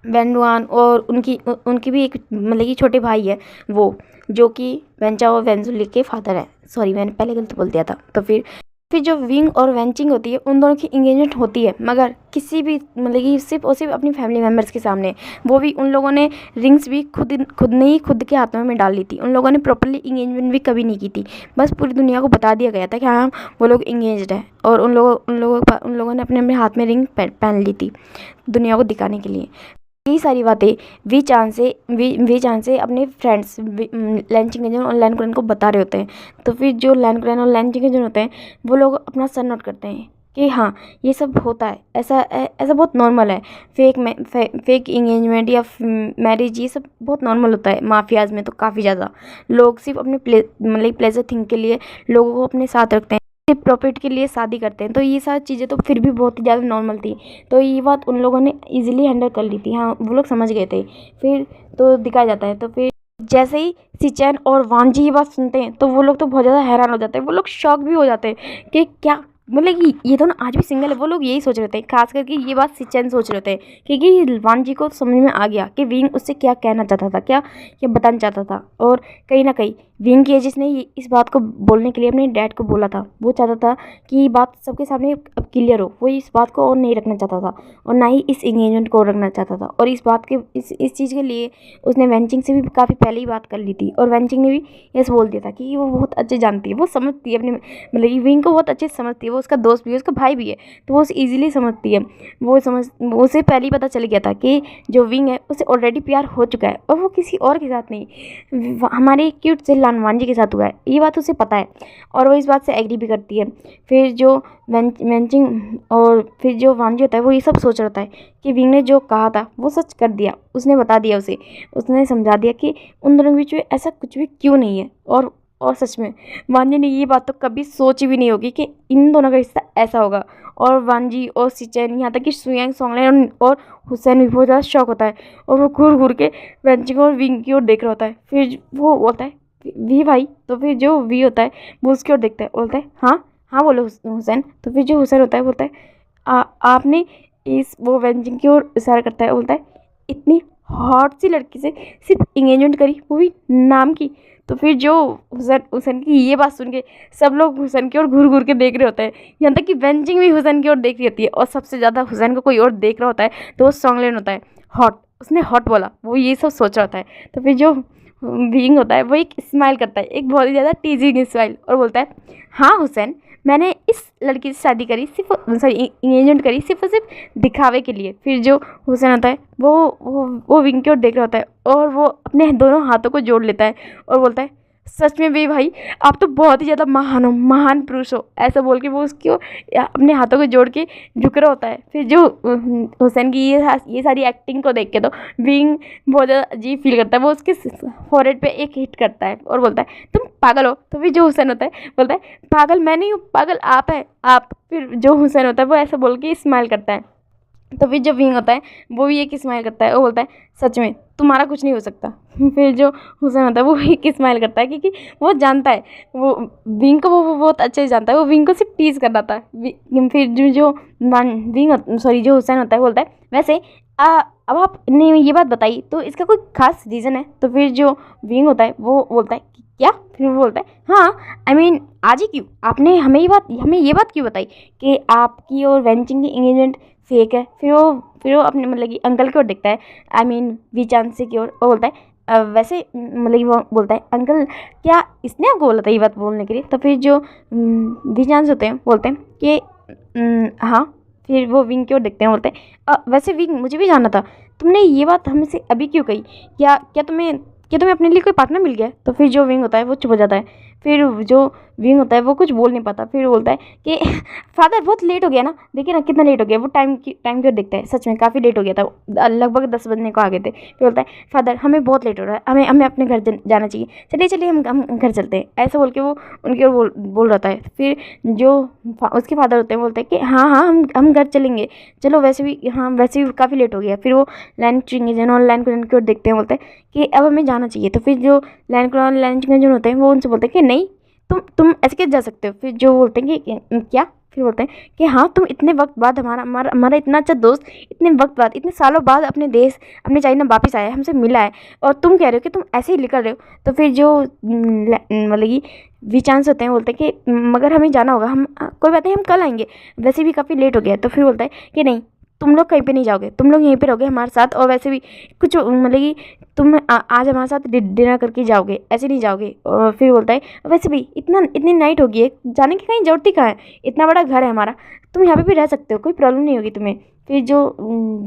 A: वैन लुआन और उनकी भी एक मतलब कि छोटे भाई है, वो जो कि वेंचा और वेंजुली के फादर है। सॉरी, मैंने पहले गलत बोल दिया था। तो फिर जो विंग और वेंचिंग होती है उन दोनों की इंगेजमेंट होती है, मगर किसी भी मतलब कि सिर्फ अपनी फैमिली मेम्बर्स के सामने। वो भी उन लोगों ने रिंग्स भी खुद के हाथों में डाल ली थी। उन लोगों ने प्रॉपर्ली इंगेजमेंट भी कभी नहीं की थी, बस पूरी दुनिया को बता दिया गया था कि हाँ वो लोग इंगेज्ड है, और उन लोगों ने अपने हाथ में रिंग पहन ली थी दुनिया को दिखाने के लिए। यही सारी बातें वी चान से अपने फ्रेंड्स लैन चिंगजन और लैन कुरैन को बता रहे होते हैं। तो फिर जो लैन कुरैन और लैन चिंगजन होते हैं वो लोग अपना सर नोट करते हैं कि हाँ ये सब होता है, ऐसा बहुत नॉर्मल है। फेक इंगेजमेंट या मैरिज ये सब बहुत नॉर्मल होता है माफियाज़ में। तो काफ़ी ज़्यादा लोग सिर्फ अपने मतलब प्लेजर थिंग के लिए लोगों को अपने साथ रखते हैं। प्रॉफिट के लिए शादी करते हैं। तो ये सारी चीज़ें तो फिर भी बहुत ही ज़्यादा नॉर्मल थी। तो ये बात उन लोगों ने ईज़िली हैंडल कर ली थी। हाँ, वो लोग समझ गए थे। फिर तो दिखाया जाता है, तो फिर जैसे ही सिचेन और वांजी ये बात सुनते हैं तो वो लोग तो बहुत ज़्यादा हैरान हो जाते हैं। वो लोग शॉक भी हो जाते हैं कि क्या मतलब कि ये दोनों आज भी सिंगल है। वो लोग यही सोच रहे थे, खास करके ये बात सिचेन सोच रहे थे, क्योंकि वांजी को समझ में आ गया कि विंग उससे क्या कहना चाहता था, क्या बताना चाहता था। और कहीं ना कहीं विंग की एजिस ने इस बात को बोलने के लिए अपने डैड को बोला था। वो चाहता था कि ये बात सबके सामने अब क्लियर हो। वो इस बात को और नहीं रखना चाहता था, और ना ही इस एंगेजमेंट को रखना चाहता था। और इस बात के इस चीज़ के लिए उसने वेंचिंग से भी काफ़ी पहले ही बात कर ली थी। और वेंचिंग ने भी यस बोल दिया था कि वो बहुत अच्छे जानती है, वो समझती है अपने मतलब कि विंग को बहुत अच्छे से समझती है। वो उसका दोस्त भी है, उसका भाई भी है, तो वो उसे ईजिली समझती है। उसे पहले ही पता चल गया था कि जो विंग है उसे ऑलरेडी प्यार हो चुका है, और वो किसी और के साथ नहीं, हमारे क्यूट से वांजी के साथ हुआ है। ये बात उसे पता है, और वो इस बात से एग्री भी करती है। फिर जो वेंचिंग और फिर जो वांजी होता है वो ये सब सोच रहा है कि विंग ने जो कहा था वो सच कर दिया। उसने बता दिया उसने समझा दिया कि उन दोनों के बीच में ऐसा कुछ भी क्यों नहीं है। और सच में वांजी ने ये बात तो कभी सोची भी नहीं होगी कि इन दोनों का रिश्ता ऐसा होगा। और वांजी और सिचेन, यहाँ तक कि सुयांग, सोंगलेन और हुसैन भी बहुत ज़्यादा शौक होता है, और वो घूर घूर के वेंचिंग और विंग की ओर देख रहा होता है। फिर वो बोलता है वी भाई, तो फिर जो वी होता है वो उसकी ओर देखता है, बोलता है हाँ हाँ बोलो हुसैन। तो फिर जो हुसैन होता है बोलता है आपने वो वेंचिंग की ओर इशारा करता है, बोलता है इतनी हॉट सी लड़की से सिर्फ इंगेजमेंट करी, वो भी नाम की। तो फिर जो हुसैन की ये बात सुन के सब लोग हुसैन की ओर घूर घूर के देख रहे होते हैं, यहाँ तक कि वेंचिंग भी हुसैन की ओर देख रही होती है। और सबसे ज़्यादा हुसैन को कोई और देख रहा होता है तो वो सोंगलेन होता है। हॉट, उसने हॉट बोला, वो ये सब सोच रहा होता है। तो फिर जो बीइंग होता है वो एक स्माइल करता है, एक बहुत ही ज़्यादा टीजिंग स्माइल, और बोलता है हाँ हुसैन, मैंने इस लड़की से शादी करी सिर्फ इंगेजमेंट करी सिर्फ और सिर्फ दिखावे के लिए। फिर जो हुसैन होता है वो विंग की ओर देख रहा होता है, और वो अपने दोनों हाथों को जोड़ लेता है और बोलता है सच में भी भाई आप तो बहुत ही ज़्यादा महान हो, महान पुरुष हो। ऐसा बोल के वो उसकी अपने हाथों को जोड़ के झुक रहा होता है। फिर जो हुसैन की ये सारी एक्टिंग को देख के तो विंग बहुत ज़्यादा अजीब फील करता है। वो उसके फॉरहेड पे एक हिट करता है और बोलता है तुम पागल हो। तो फिर जो हुसैन होता है बोलता है पागल मैं नहीं हूँ, पागल आप है आप। फिर जो हुसैन होता है वो ऐसा बोल के स्माइल करता है। तो फिर जो विंग होता है वो भी एक स्माइल करता है, वो बोलता है सच में तुम्हारा कुछ नहीं हो सकता। फिर जो हुसैन होता है वो एक स्माइल करता है, क्योंकि वो जानता है वो विंग को वो बहुत अच्छे से जानता है। वो विंग को सिर्फ टीज कर रहा था। फिर जो हुसैन होता है बोलता है वैसे अब आपने ये बात बताई तो इसका कोई खास रीज़न है। तो फिर जो विंग होता है वो बोलता है कि क्या। फिर वो बोलता है हाँ आई मीन आज ही क्यों आपने हमें ये बात क्यों बताई कि आपकी और वेंचिंग की इंगेजमेंट फेक है। फिर वो अपने मतलब कि अंकल की ओर देखता है, आई मीन वी चांसे की ओर। वो बोलता है वैसे मतलब कि वो बोलता है अंकल क्या इसने आपको बोला था ये बात बोलने के लिए। तो फिर जो वी चांस होते हैं बोलते हैं कि हाँ। फिर वो विंग की ओर देखते हैं, बोलते हैं वैसे विंग मुझे भी जानना था तुमने ये बात हमसे अभी क्यों कही, क्या तुम्हें अपने लिए कोई पार्टनर मिल गया है? तो फिर जो विंग होता है वो चुप हो जाता है। फिर जो विंग होता है वो कुछ बोल नहीं पाता। फिर बोलता है कि फादर बहुत लेट हो गया ना, देखिए ना कितना लेट हो गया। वो टाइम की ओर देखता है, सच में काफ़ी लेट हो गया था, लगभग 10 बजने को आ गए थे। फिर बोलता है फादर हमें बहुत लेट हो रहा है, हमें अपने घर जाना चाहिए, चलिए हम घर चलते हैं। ऐसा बोल के वो उनकी ओर बोल रहा है। फिर जो उसके फादर होते हैं बोलते हैं कि हाँ हम घर चलेंगे, चलो वैसे भी काफ़ी लेट हो गया। फिर वो लैंड चिंगेजन और लैंड की ओर देखते हैं, बोलते हैं कि अब हमें जाना चाहिए। तो फिर जो लैंड चिंगेजन होते हैं वो उनसे बोलते हैं कि नहीं तुम ऐसे कैसे जा सकते हो। फिर जो बोलते हैं कि क्या। फिर बोलते हैं कि हाँ तुम इतने वक्त बाद हमारा इतना अच्छा दोस्त इतने वक्त बाद इतने सालों बाद अपने देश अपने चाइना वापस आया है, हमसे मिला है, और तुम कह रहे हो कि तुम ऐसे ही निकल रहे हो। तो फिर जो मतलब कि वी चांस होते हैं बोलते हैं कि मगर हमें जाना होगा, हम कोई बात नहीं हम कल आएंगे, वैसे भी काफ़ी लेट हो गया है। तो फिर बोलता है कि नहीं तुम लोग कहीं पे नहीं जाओगे, तुम लोग यहीं पे रहोगे हमारे साथ, और वैसे भी कुछ मतलब कि तुम आज हमारे साथ डिनर करके जाओगे, ऐसे नहीं जाओगे। और फिर बोलता है वैसे भी इतनी नाइट होगी है, जाने की कहीं ज़रूरत ही कहाँ है, इतना बड़ा घर है हमारा, तुम यहाँ पे भी रह सकते हो, कोई प्रॉब्लम नहीं होगी तुम्हें। फिर जो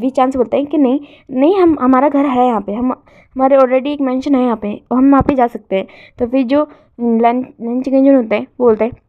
A: वी चांस बोलते हैं कि नहीं हमारा घर है यहाँ पे, हमारे ऑलरेडी एक मेंशन है यहाँ पे, और हम वहाँ पे जा सकते हैं। तो फिर जो लंच जो होते हैं वो बोलते हैं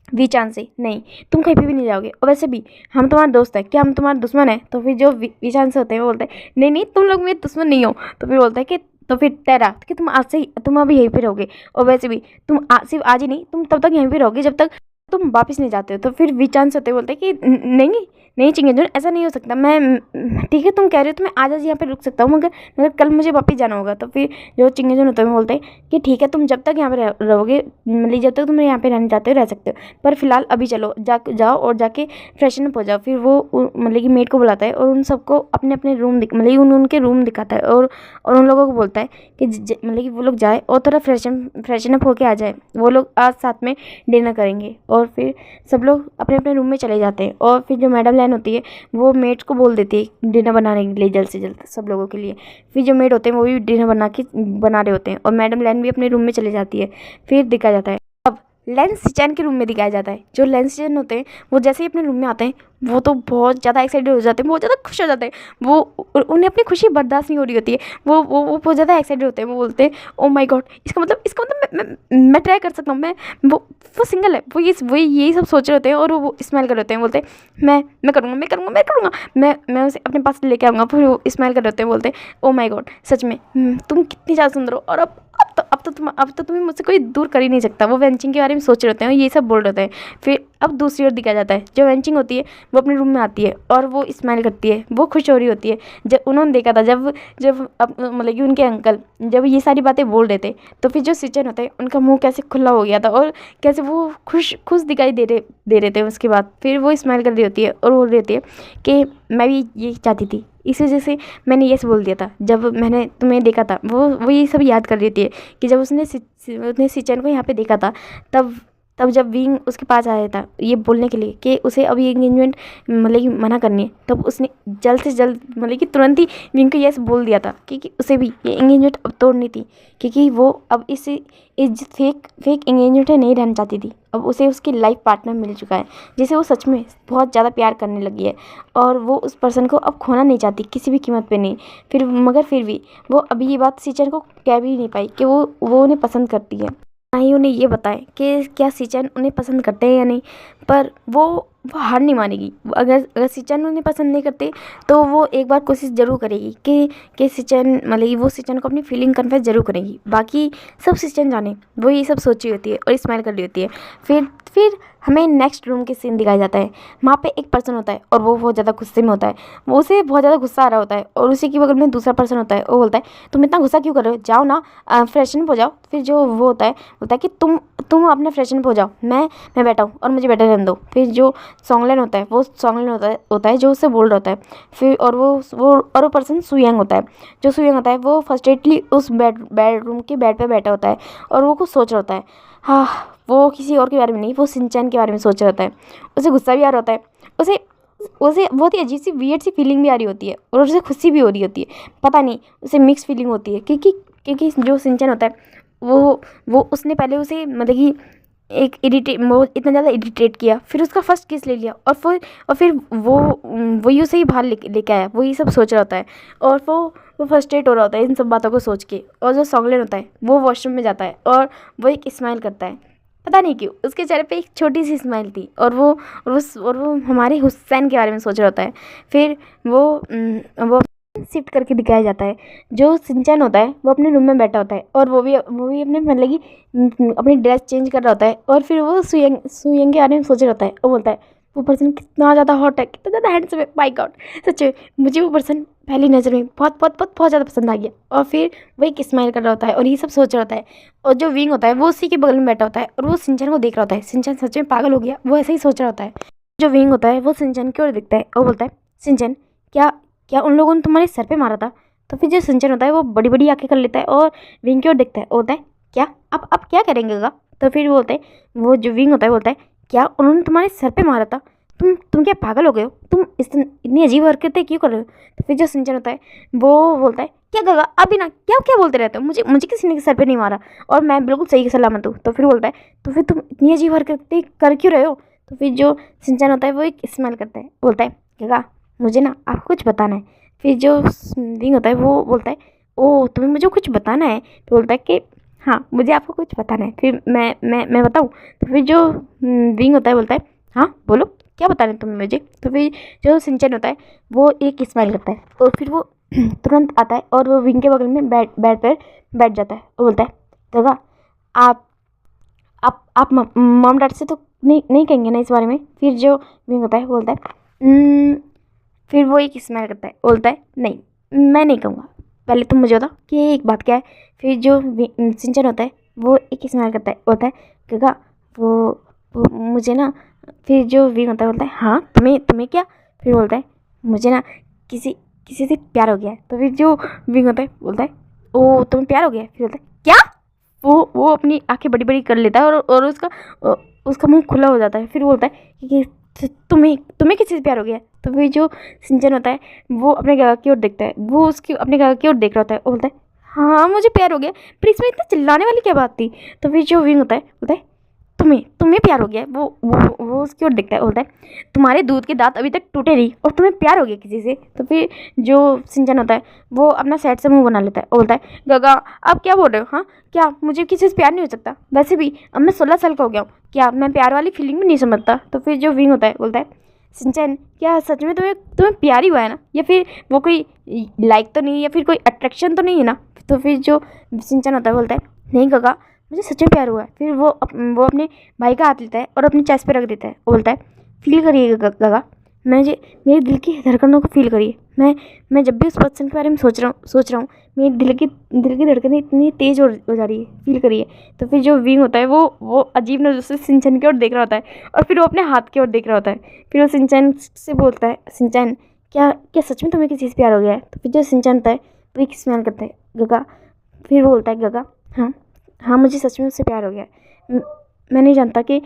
A: वी चांस से नहीं तुम कहीं पे भी नहीं जाओगे, और वैसे भी हम तुम्हारे दोस्त हैं, क्या हम तुम्हारे दुश्मन हैं। तो फिर जो वी चांस होते हैं वो बोलते हैं नहीं तुम लोग मेरे दुश्मन नहीं हो। तो फिर बोलता है कि तो फिर तेरा कि तुम आज से ही तुम अभी यहीं पे रहोगे, और वैसे भी तुम सिर्फ आज ही नहीं तुम तब तक यहीं पे रहोगे जब तक तुम वापस नहीं जाते हो। तो फिर विचांस होते बोलते हैं कि नहीं नहीं चिंगेजुन, ऐसा नहीं हो सकता, मैं ठीक है तुम कह रहे हो तो मैं आज यहाँ पे रुक सकता हूँ, मगर कल मुझे वापस जाना होगा। तो फिर जो चिंगेजुन होते हैं बोलते हैं कि ठीक है तुम जब तक यहाँ पे रहोगे, मतलब जब तक तुम यहाँ पे रहना चाहते हो रह सकते हो, पर फिलहाल अभी चलो जाओ और जाके फ्रेशन अप हो जाओ। फिर वो मतलब कि मेड को बुलाता है और उन सबको अपने अपने रूम मतलब उनके रूम दिखाता है और उन लोगों को बोलता है कि मतलब कि वो लोग जाए और थोड़ा फ्रेशन अप होके आ जाए। वो लोग आज साथ में डिनर करेंगे और फिर सब लोग अपने अपने रूम में चले जाते हैं। और फिर जो मैडम लैन होती है वो मेड को बोल देती है डिनर बनाने के लिए जल्द से जल्द सब लोगों के लिए। फिर जो मेड होते हैं वो भी डिनर बना रहे होते हैं और मैडम लैन भी अपने रूम में चली जाती है। फिर दिखाया जाता है अब लेंस सिचैन के रूम में दिखाया जाता है। जो लेंस सिचैन होते हैं वो जैसे ही अपने रूम में आते हैं वो तो बहुत ज़्यादा एक्साइटेड हो जाते हैं, बहुत ज़्यादा खुश हो जाते हैं। वो उन्हें अपनी खुशी बर्दाश्त नहीं हो रही होती है, वो बहुत ज़्यादा एक्साइटेड होते हैं। वो बोलते हैं ओ माय गॉड, इसका मतलब मैं ट्राई कर सकता हूँ। वो सिंगल है, वो यही सब सोच रहे होते हैं और वो स्माइल कर रहे होते हैं। बोलते हैं मैं करूँगा, मैं उसे अपने पास लेके आऊँगा। फिर वो स्माइल कर रहे होते हैं, बोलते हैं ओ माय गॉड सच में तुम कितनी ज़्यादा सुंदर हो और अब तो तुम्हें मुझसे कोई दूर कर ही नहीं सकता। वो वेंचिंग के बारे में सोच रहे होते हैं, ये सब बोल रहे होते हैं। फिर अब दूसरी ओर दिखाया जाता है, जो वेंचिंग होती है वो अपने रूम में आती है और वो स्माइल करती है, वो खुश हो रही होती है। जब उन्होंने देखा था जब मतलब कि उनके अंकल जब ये सारी बातें बोल रहे थे, तो फिर जो सिचन होते हैं उनका मुंह कैसे खुला हो गया था और कैसे वो खुश दिखाई दे रहे थे। उसके बाद फिर वो स्माइल कर रही होती है और बोल रही होती है कि मैं भी ये चाहती थी, इस वजह से मैंने ये बोल दिया था जब मैंने तुम्हें देखा था। वो ये सब याद कर रही होती है कि जब उसने सिचन को यहाँ पे देखा था, तब जब विंग उसके पास आया था ये बोलने के लिए कि उसे अभी एंगेजमेंट मतलब कि मना करनी है, तब उसने जल्द से जल्द मतलब कि तुरंत ही विंग को यस बोल दिया था कि उसे भी ये एंगेजमेंट अब तोड़नी थी, क्योंकि वो अब इस फेक एंगेजमेंट नहीं रहना चाहती थी। अब उसे उसकी लाइफ पार्टनर मिल चुका है जिसे वो सच में बहुत ज़्यादा प्यार करने लगी है और वो उस पर्सन को अब खोना नहीं चाहती किसी भी कीमत पे नहीं। फिर भी वो अभी ये बात सिचन को कह भी नहीं पाई कि वो उन्हें पसंद करती है, ना ही उन्हें ये बताएं कि क्या सिचन उन्हें पसंद करते हैं या नहीं। पर वो हार नहीं मानेगी। अगर सिचन उन्हें पसंद नहीं करते तो वो एक बार कोशिश ज़रूर करेगी कि सिचन मतलब वो सिचन को अपनी फीलिंग कन्फेस ज़रूर करेगी। बाकी सब सिचन जाने, वो ये सब सोची होती है और स्माइल कर रही होती है। फिर हमें नेक्स्ट रूम के सीन दिखाया जाता है। वहाँ पे एक पर्सन होता है और वो बहुत ज़्यादा गुस्से में होता है, वो उसे बहुत ज़्यादा गुस्सा आ रहा होता है और उसी के बगल में दूसरा पर्सन होता है। वो बोलता है तुम इतना गुस्सा क्यों कर रहे हो, जाओ ना फ्रेशन हो जाओ। फिर जो वो होता है बोलता है कि तुम अपने फ्रेशन हो जाओ, मैं बैठा हूँ और मुझे बैठे रहने दो। फिर जो सॉन्गलैन होता है वो सॉन्गलैन होता है जो उससे बोल रहा होता है। फिर और वो पर्सन सुयंग होता है। जो सुयंग होता है वो फ्रस्ट्रेटली उस बेडरूम के बेड पे बैठा होता है और वो कुछ सोच रहा होता है। हाँ, वो किसी और के बारे में नहीं, वो सिंचन के बारे में सोच रहा होता है। उसे गुस्सा भी आ रहा होता है, उसे बहुत ही अजीब सी वियर्ड सी फीलिंग भी आ रही होती है और उसे खुशी भी हो रही होती है। पता नहीं उसे मिक्स फीलिंग होती है क्योंकि जो सिंचन होता है वो उसने पहले उसे मतलब कि एक वो इतना ज़्यादा इरिटेट किया, फिर उसका फर्स्ट किस ले लिया और फिर वही उसे ही बाहर लेके आया। वो ये सब सोच रहा होता है और वो फ्रस्ट्रेट हो रहा होता है इन सब बातों को सोच के। और जो सॉन्गलैन होता है वो वॉशरूम में जाता है और वो एक स्माइल करता है। पता नहीं क्यों उसके चेहरे पे एक छोटी सी स्माइल थी और वो हमारे हुसैन के बारे में सोच रहा होता है। फिर वो शिफ्ट करके दिखाया जाता है। जो सिंचन होता है वो अपने रूम में बैठा होता है और वो भी अपने मतलब कि अपनी ड्रेस चेंज कर रहा होता है और फिर वो सुयंग के बारे में सोच रहा होता है। वो बोलता है वो पर्सन कितना ज़्यादा हॉट है, कितना ज़्यादा हैंडसम है, माय गॉड सच में मुझे वो पर्सन पहली नज़र में बहुत ज़्यादा पसंद आ गया। और फिर वो एक स्माइल कर रहा होता है और ये सब सोच रहा होता है। और जो विंग होता है वो उसी के बगल में बैठा होता है और वो सिंचन को देख रहा होता है। सिंचन सच में पागल हो गया, वो ऐसे ही सोच रहा होता है। जो विंग होता है वो सिंचन की ओर दिखता है और बोलता है सिंचन क्या उन लोगों ने तुम्हारे सर पे मारा था। तो फिर जो सिंचन होता है वो बड़ी बड़ी आंखें कर लेता है और विंग की ओर देखता है और बोलता है क्या अब क्या करेंगे। तो फिर वो बोलते हैं वो जो विंग होता है बोलता है क्या उन्होंने तुम्हारे सर पे मारा था, तुम क्या पागल हो गए हो, तुम इतनी अजीब हरकतें क्यों कर रहे हो। तो फिर जो सिंचन होता है वो बोलता है क्या गगा अभी ना क्या बोलते रहते हो, मुझे किसी ने सर पे नहीं मारा और मैं बिल्कुल सही सलामत हूँ। तो फिर बोलता है तो फिर तुम इतनी अजीब हरकतें कर क्यों रहे हो। तो फिर जो सिंचन होता है वो एक स्माइल करता है, बोलता है गगा मुझे ना आपको कुछ बताना है। फिर जो विंग होता है वो बोलता है ओ तुम्हें मुझे कुछ बताना है। तो बोलता है कि हाँ मुझे आपको कुछ बताना है। फिर मैं बताऊँ। तो फिर जो विंग होता है बोलता है हाँ बोलो क्या बताना है तुम्हें मुझे। तो फिर जो सिंचन होता है वो एक स्माइल करता है और फिर वो तुरंत आता है और वो विंग के बगल में बेड पर बैठ जाता है और बोलता है गगा आप मॉम डैड से तो नहीं नहीं कहेंगे ना इस बारे में। फिर जो विंग होता है बोलता है "हम्म", फिर वो एक स्माइल करता है, बोलता है नहीं मैं नहीं कहूँगा, पहले तुम मुझे बताओ कि एक बात क्या है। फिर जो सिंचन होता है वो एक स्माइल करता है, बोलता है काका वो मुझे ना। फिर जो विंग होता है बोलता है हाँ तुम्हें तुम्हें क्या। फिर बोलता है मुझे ना किसी किसी से प्यार हो गया है। तो फिर जो विंग होता है बोलता है ओ तुम्हें प्यार हो गया है। फिर बोलता है क्या। वो अपनी आंखें बड़ी बड़ी कर लेता है और उसका मुंह खुला हो जाता है। फिर बोलता है कि तुम्हें तुम्हें किसी से प्यार हो गया है। तो फिर जो सिंचन होता है वो अपने गगा की ओर देखता है, वो उसकी अपने गगा की ओर देख रहा होता है और बोलता है हाँ मुझे प्यार हो गया। पर इसमें इतना चिल्लाने वाली क्या बात थी। तो फिर जो विंग होता है बोलता है तुम्हें तुम्हें प्यार हो गया है। वो उसकी ओर देखता है, बोलता है तुम्हारे दूध के दांत अभी तक टूटे नहीं और तुम्हें प्यार हो गया किसी से। तो फिर जो सिंचन होता है वो अपना सैड से मुंह बना लेता है और बोलता है गगा आप क्या बोल रहे हो। हाँ क्या मुझे किसी से प्यार नहीं हो सकता। वैसे भी अब मैं 16 साल का हो गया हूँ, क्या मैं प्यार वाली फीलिंग भी नहीं समझता। तो फिर जो विंग होता है बोलता है सिंचन क्या सच में तुम्हें तुम्हें प्यार ही हुआ है ना, या फिर वो कोई लाइक तो नहीं या फिर कोई अट्रैक्शन तो नहीं है ना। तो फिर जो सिंचन होता है बोलता है नहीं गगा मुझे सच में प्यार हुआ है। फिर वो अपने भाई का हाथ लेता है और अपनी चेस्ट पे रख देता है और बोलता है फील करिए गगा, मुझे मेरे दिल की धड़कनों को फील करिए। मैं जब भी उस पर्सन के बारे में सोच रहा हूँ मेरी दिल की धड़कनें इतनी तेज़ हो जा रही है, फील करिए। तो फिर जो विंग होता है वो अजीब नज़र से सिंचन की ओर देख रहा होता है और फिर वो अपने हाथ की ओर देख रहा होता है। फिर वो सिंचन से बोलता है सिंचन क्या क्या सच में तुम्हें किसी से प्यार हो गया है। तो फिर जो सिंचन होता है वो एक स्माइल करता है गगा। फिर वो बोलता है गगा हाँ हाँ मुझे सच में उससे प्यार हो गया है। मैं नहीं जानता कि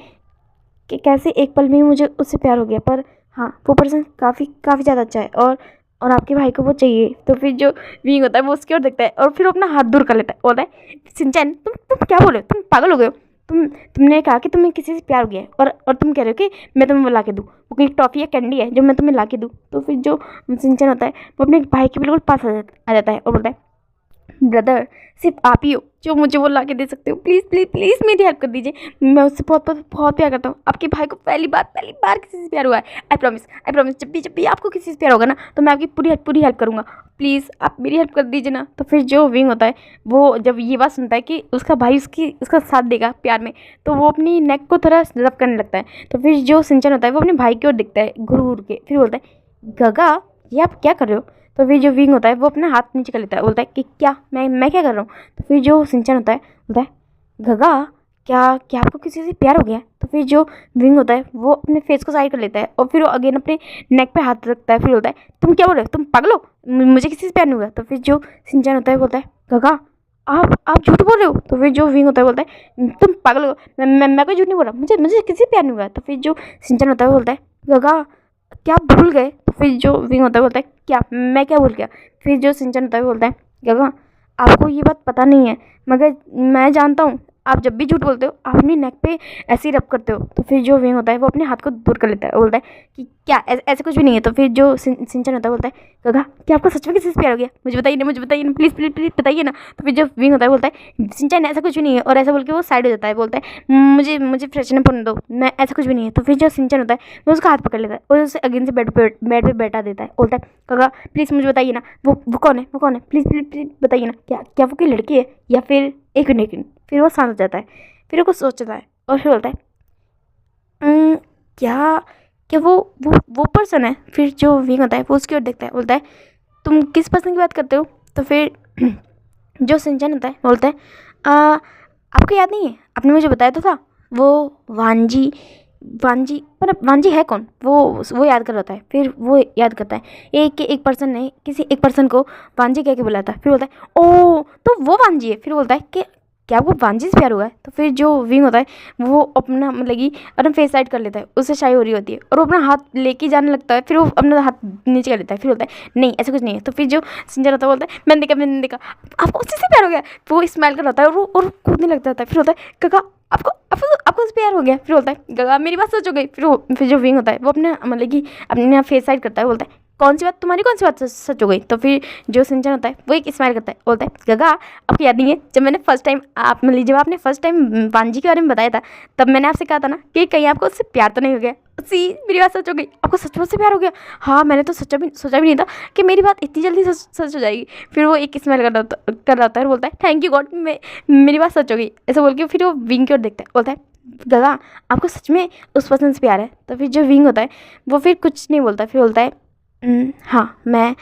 A: कैसे एक पल में ही मुझे उससे प्यार हो गया, पर हाँ वो पर्सन काफ़ी ज़्यादा अच्छा है और आपके भाई को वो चाहिए। तो फिर जो विंग होता है वो उसकी ओर देखता है और फिर वो अपना हाथ दूर कर लेता है, बोलता है सिंचन तुम क्या बोल रहे हो, तुम पागल हो गए हो। तुमने कहा कि तुम्हें किसी से प्यार हो गया है और तुम कह रहे हो कि मैं तुम्हें वो ला के दूँ, वो कोई टॉफ़ी या कैंडी है जो मैं तुम्हें ला के दूँ। तो फिर जो सिंचन होता है वो अपने भाई के बिल्कुल पास आ जाता है और बोलता है ब्रदर सिर्फ आप ही हो जो मुझे वो ला के दे सकते हो, प्लीज़ प्लीज़ प्लीज़ मेरी हेल्प कर दीजिए। मैं उससे बहुत बहुत बहुत प्यार करता हूँ। आपके भाई को पहली बार किसी से प्यार हुआ है। आई प्रॉमिस जब भी आपको किसी से प्यार होगा ना तो मैं आपकी पूरी हेल्प करूँगा, प्लीज़ आप मेरी हेल्प कर दीजिए ना। तो फिर जो विंग होता है वो जब ये बात सुनता है कि उसका भाई उसका साथ देगा प्यार में, तो वो अपनी नेक को थोड़ा रब करने लगता है। तो फिर जो सिंचन होता है वो अपने भाई की ओर दिखता है घूर के, फिर बोलता है गगा ये आप क्या कर रहे हो। तो फिर जो विंग होता है वो अपना हाथ नीचे कर लेता है, बोलता है कि क्या मैं क्या कर रहा हूँ। तो फिर जो सिंचन होता है बोलता है गगा क्या क्या आपको किसी से प्यार हो गया। तो फिर जो विंग होता है वो अपने फेस को साइड कर लेता है और फिर वो अगेन अपने नेक पे हाथ रखता है। फिर बोलता है तुम क्या बोल रहे हो, तुम पागल हो, मुझे किसी से प्यार नहीं हुआ। तो फिर जो सिंचन होता है बोलता है गगा आप झूठ बोल रहे हो। तो फिर जो विंग होता है बोलता है तुम पागल हो, मैं कोई झूठ नहीं बोल रहा, मुझे किसी से प्यार नहीं हुआ। तो फिर जो सिंचन होता है बोलता है गगा क्या आप भूल गए। तो फिर जो विंग होता है बोलता है क्या मैं क्या भूल गया। फिर जो सिंचन होता है बोलता है गगा आपको ये बात पता नहीं है मगर मैं जानता हूँ आप जब भी झूठ बोलते हो आप अपनी नेक पे ऐसे ही रब करते हो। तो फिर जो विंग होता है वो अपने हाथ को दूर कर लेता है, बोलता है कि क्या ऐसे कुछ भी नहीं है। तो फिर जो सिंचन होता है बोलता है गगा क्या आपको सच में किसी से प्यार हो गया, मुझे बताइए ना प्लीज़ प्लीज़ प्लीज़ बताइए ना। तो फिर जो विंग होता है बोलता है सिंचन ऐसा कुछ भी नहीं है, और ऐसा बोल के वो साइड हो जाता है, बोलता है मुझे फ्रेशनअप होने दो, मैं ऐसा कुछ भी नहीं है। तो फिर जो सिंचन होता है वो उसका हाथ पकड़ लेता है और उसे अगेन से बेड पे बैठा देता है, बोलता है गगा प्लीज़ मुझे बताइए ना वो कौन है प्लीज़ प्लीज़ प्लीज़ बताइए ना, क्या वो कोई लड़की है या फिर एक मिनट। फिर वो शांत हो जाता है, फिर वो कुछ सोचता है और फिर बोलता है क्या क्या वो पर्सन है। फिर जो विंग होता है वो उसकी ओर देखता है, बोलता है तुम किस पर्सन की बात करते हो। तो फिर जो सिंचन होता है बोलता है आपको याद नहीं है, आपने मुझे बताया तो था वो वांजी पर वांजी है कौन, वो याद कर रहा है। फिर वो याद करता है एक पर्सन ने किसी एक पर्सन को वांजी कह के बुलाया था। फिर बोलता है ओ तो वो वांजी है। फिर बोलता है कि क्या वो वांजी से प्यार हुआ है। तो फिर जो विंग होता है वो अपना मतलब कि अपना फेस साइड कर लेता है, उससे शाई हो रही होती है और वो अपना हाथ लेके जाने लगता है। फिर वो अपना हाथ नीचे कर लेता है, फिर बोलता है नहीं ऐसा कुछ नहीं है। तो फिर जो सिंचन होता है बोलता है मैंने देखा आपको उसी से प्यार हो गया। वो स्माइल कर रहा है और कूदने लग जाता है। फिर होता है काका आपको उससे प्यार हो गया। फिर बोलता है गगा मेरी बात सच हो गई। फिर जो विंग होता है वो अपने मतलब कि अपने फेस साइड करता है, बोलता है तुम्हारी कौन सी बात सच हो गई। तो फिर जो सिंचन होता है वो एक स्माइल करता है, बोलता है गगा आपको याद नहीं है जब आपने फर्स्ट टाइम वांजी के बारे में बताया था तब मैंने आपसे कहा था ना कि कहीं आपको उससे प्यार तो नहीं हो गया। सी मेरी बात सच हो गई, आपको सचमुच से प्यार हो गया। हाँ मैंने तो सोचा भी नहीं था कि मेरी बात इतनी जल्दी सच हो जाएगी। फिर वो एक स्माइल कर रहा होता है और बोलता है थैंक यू गॉड मेरी बात सच हो गई। ऐसा बोल के फिर वो विंग की ओर देखता है, बोलता है गगा आपको सच में उस पर्सन से प्यार है? तो फिर जो विंग होता है वो फिर कुछ नहीं बोलता, फिर बोलता है हाँ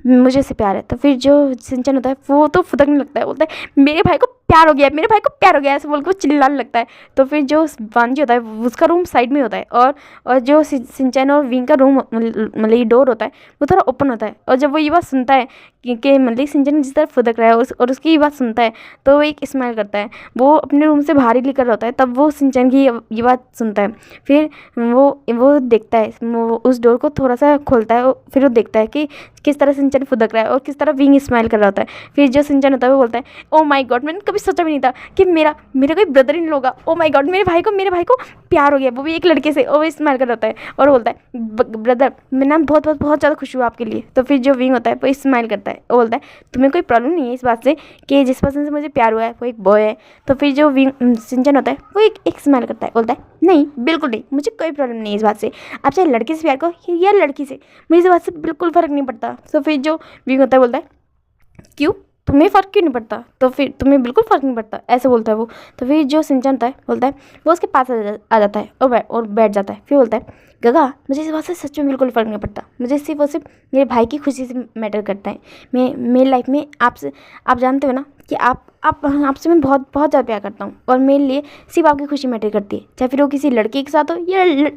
A: मुझे इससे प्यार है। तो फिर जो सिंचन होता है वो तो फुदकने लगता है, बोलता है मेरे भाई को प्यार हो गया, मेरे भाई को प्यार हो गया, ऐसे बोल के वो चिल्लाने लगता है। तो फिर जो वांजी होता है उसका रूम साइड में होता है, और जो सिंचन और विंग का रूम मतलब ये डोर होता है वो थोड़ा ओपन होता है। और जब वो ये बात सुनता है कि मतलब सिंचन जिस तरह फुदक रहा है और उसकी ये बात सुनता है तो वो एक स्माइल करता है। वो अपने रूम से बाहर ही निकल होता है, तब वो सिंचन की ये बात सुनता है। फिर वो देखता है, वो उस डोर को थोड़ा सा खोलता है, फिर वो देखता है कि किस तरह सिंचन फुदक रहा है और किस तरह विंग स्माइल कर रहा होता है। फिर जो सिंचन होता है वो बोलता है ओ माय गॉड, मैंने कभी सोचा भी नहीं था कि मेरा कोई ब्रदर इन होगा। ओ माय गॉड, मेरे भाई को प्यार हो गया, वो भी एक लड़के से। और वो स्माइल कर रहा होता है और बोलता है ब्रदर मैं ना बहुत बहुत बहुत ज़्यादा खुश हुआ आपके लिए। तो फिर जो विंग होता है वो स्माइल करता है और बोलता है तुम्हें कोई प्रॉब्लम नहीं है इस बात से कि जिस पर्सन से मुझे प्यार हुआ है वो एक बॉय है? तो फिर जो विंग सिंचन होता है वो एक स्माइल करता है, बोलता है नहीं बिल्कुल नहीं, मुझे कोई प्रॉब्लम नहीं है इस बात से, आप चाहे लड़के से प्यार करो या लड़की से, मुझे इस बात से बिल्कुल फ़र्क नहीं पड़ता। तो फिर जो विंग होता है बोलता है क्यों, तुम्हें फ़र्क क्यों नहीं पड़ता? तो फिर तुम्हें बिल्कुल फ़र्क नहीं पड़ता, ऐसे बोलता है वो। तो फिर जो सिंचन होता है बोलता है वो उसके पास आ जाता है और बैठ जाता है। फिर बोलता है गगा मुझे इस बात से सच में बिल्कुल फ़र्क नहीं पड़ता, मुझे सिर्फ और सिर्फ मेरे भाई की खुशी से मैटर करता है। मेरी लाइफ में आपसे, आप जानते हो ना कि आपसे मैं बहुत बहुत ज़्यादा प्यार करता हूँ और मेरे लिए सिर्फ आपकी खुशी मैटर करती है, चाहे फिर वो किसी लड़के के साथ हो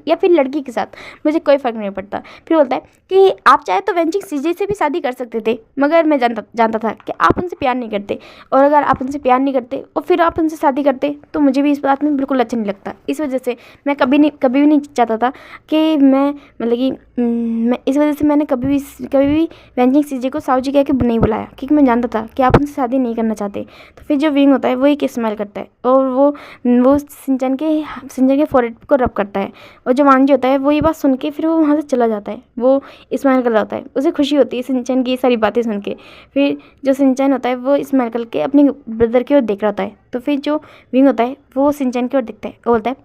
A: या फिर लड़की के साथ, मुझे कोई फ़र्क नहीं पड़ता। फिर बोलता है कि आप चाहे तो वेंचिंग सीजे से भी शादी कर सकते थे, मगर मैं जानता था कि आप उनसे प्यार नहीं करते, और अगर आप उनसे प्यार नहीं करते और फिर आप उनसे शादी करते तो मुझे भी इस बात में बिल्कुल अच्छा नहीं लगता। इस वजह से मैं कभी भी नहीं चाहता था कि मैं मतलब कि मैं इस वजह से मैंने कभी भी वेंचिंग सीजे को साहू जी कह के नहीं बुलाया, क्योंकि मैं जानता था कि आप उनसे शादी नहीं करना चाहते। तो फिर जो विंग होता है वो एक स्माइल करता है और वो सिंचन के फोrehead को रब करता है। और जो वांजी होता है वो ये बात सुन के फिर वो वहाँ से चला जाता है, वो स्माइल कर रहा होता है, उसे खुशी होती है सिंचन की ये सारी बातें सुन के। फिर जो सिंचन होता है वो स्माइल करके अपने ब्रदर की ओर देख रहा होता है। तो फिर जो विंग होता है वो सिंचन की ओर देखता है और बोलता है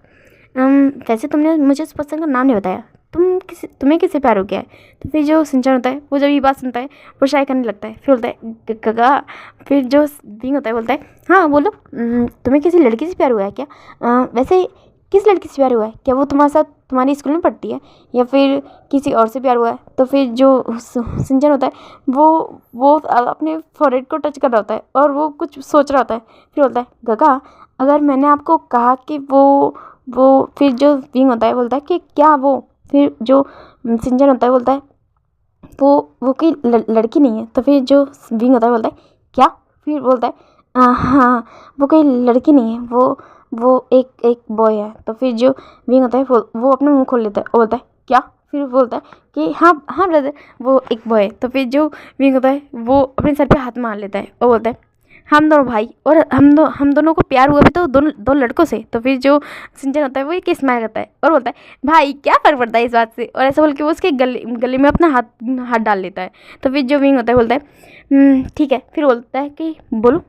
A: वैसे तुमने मुझे उस पर्सन का नाम नहीं बताया, तुम्हें किससे प्यार हो गया है? तो फिर जो सिंचन होता है वो जब ये बात सुनता है वो शायद करने लगता है, फिर बोलता है गगा। फिर जो विंग होता है बोलता है हाँ बोलो, तुम्हें किसी लड़की से प्यार हुआ है क्या? वैसे किस लड़की से प्यार हुआ है? क्या वो तुम्हारे साथ तुम्हारी स्कूल में पढ़ती है या फिर किसी और से प्यार हुआ है? तो फिर जो सिंचन होता है वो अपने फोrehead को टच कर रहा होता है और वो कुछ सोच रहा होता है। फिर बोलता है गगा अगर मैंने आपको कहा कि वो फिर जो विंग होता है बोलता है कि क्या वो, फिर जो सिंचन होता है बोलता है वो कोई लड़की नहीं है। तो फिर जो विंग होता है बोलता है क्या? फिर बोलता है हाँ वो कोई लड़की नहीं है, वो एक बॉय है। तो फिर जो विंग होता है वो अपना मुंह खोल लेता है और बोलता है क्या? फिर बोलता है कि हाँ ब्रदर वो एक बॉय है। तो फिर जो विंग होता है वो अपने सर पे हाथ मार लेता है और बोलता है हम दोनों भाई, और हम दोनों को प्यार हुआ भी तो दो लड़कों से। तो फिर जो सिंचन होता है वो एक स्माइल करता है और बोलता है भाई क्या फ़र्क पड़ता है इस बात से, और ऐसा बोल के वो उसके गले में अपना हाथ डाल लेता है। तो फिर जो विंग होता है बोलता है ठीक है। फिर बोलता है कि बोलो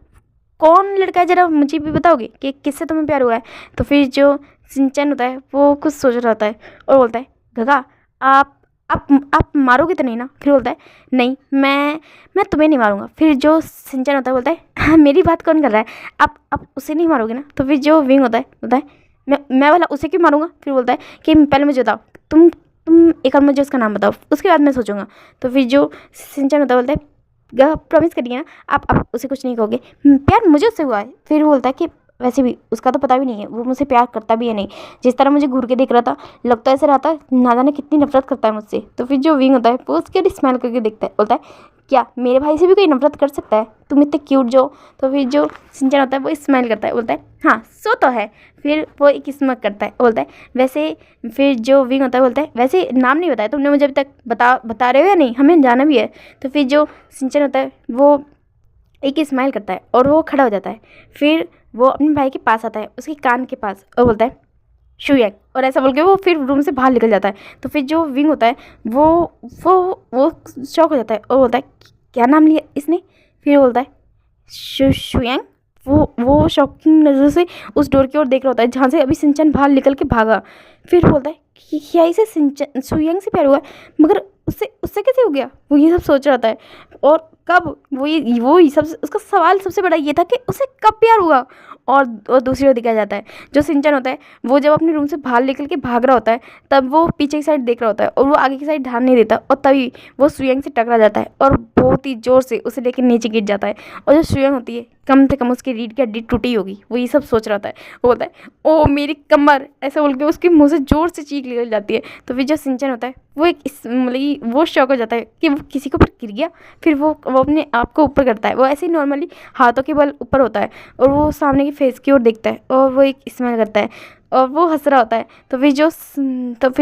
A: कौन लड़का है, ज़रा मुझे भी बताओगे कि किससे तुम्हें प्यार हुआ है? तो फिर जो सिंचन होता है वो कुछ सोच रहा होता है और बोलता है गगा आप मारोगे तो नहीं ना? फिर बोलता है नहीं मैं तुम्हें नहीं मारूंगा। फिर जो सिंचन होता है बोलता है हाँ मेरी बात कौन कर रहा है, आप उसे नहीं मारोगे ना? तो फिर जो विंग होता है बोलता है मैं वाला उसे क्यों मारूंगा? फिर बोलता है कि पहले मुझे बताओ, तुम एक बार मुझे उसका नाम बताओ, उसके बाद मैं सोचूंगा। तो फिर जो सिंचन होता है बोलता है प्रॉमिस करिए ना आप उसे कुछ नहीं कहोगे, प्यार मुझे उससे हुआ है। फिर बोलता है कि वैसे भी उसका तो पता भी नहीं है, वो मुझसे प्यार करता भी है नहीं, जिस तरह मुझे घूर के देख रहा था लगता ऐसे रहा था ना जाने कितनी नफरत करता है मुझसे। तो फिर जो विंग होता है वो उसके स्माइल करके देखता है, बोलता है क्या मेरे भाई से भी कोई नफरत कर सकता है, तुम इतने क्यूट जो। तो फिर जो सिंचन होता है वो स्माइल करता है, बोलता है हाँ सो तो है। फिर वो एक स्मक करता है, बोलता है वैसे, फिर जो विंग होता है बोलता है वैसे नाम नहीं बताया तुमने मुझे अभी तक, बता रहे हो या नहीं, हमें जाना भी है। तो फिर जो सिंचन होता है वो एक स्माइल करता है और वो खड़ा हो जाता है। फिर वो अपने भाई के पास आता है, उसके कान के पास, और बोलता है शुयंग, और ऐसा बोल के वो फिर रूम से बाहर निकल जाता है। तो फिर जो विंग होता है वो शॉक हो जाता है और बोलता है क्या नाम लिया इसने? फिर बोलता है शुयंग। वो शॉकिंग नज़र से उस डोर की ओर देख रहा होता है जहाँ से अभी सिंचन बाहर निकल के भागा। फिर बोलता है कि क्या इसे शुयंग से प्यार हुआ है, मगर उससे कैसे हो गया? वो ये सब सोच रहा था और कब, वो ही सब उसका सवाल सबसे बड़ा ये था कि उसे कब प्यार हुआ। और दूसरी ओर दिखाया जाता है जो सिंचन होता है वो जब अपने रूम से बाहर निकल के भाग रहा होता है तब वो पीछे की साइड देख रहा होता है और वो आगे की साइड ध्यान नहीं देता, और तभी वो सुयंग से टकरा जाता है और बहुत ही ज़ोर से उसे लेकर नीचे गिर जाता है। और जो सुयंग होती है कम से कम उसकी रीढ़ की हड्डी टूटी होगी, वो ये सब सोच रहा होता है। वो बोलता है ओ मेरी कमर, ऐसे बोल के उसके मुंह से ज़ोर से चीख निकल जाती है। तो फिर जो सिंचन होता है वो मतलब कि वो शौक हो जाता है कि वो किसी के ऊपर गिर गया। फिर वो अपने आप को ऊपर करता है, वो ऐसे ही नॉर्मली हाथों के बल ऊपर होता है और वो सामने की फेस की ओर देखता है और वो एक स्माइल करता है और वो हंस रहा होता है। तो फिर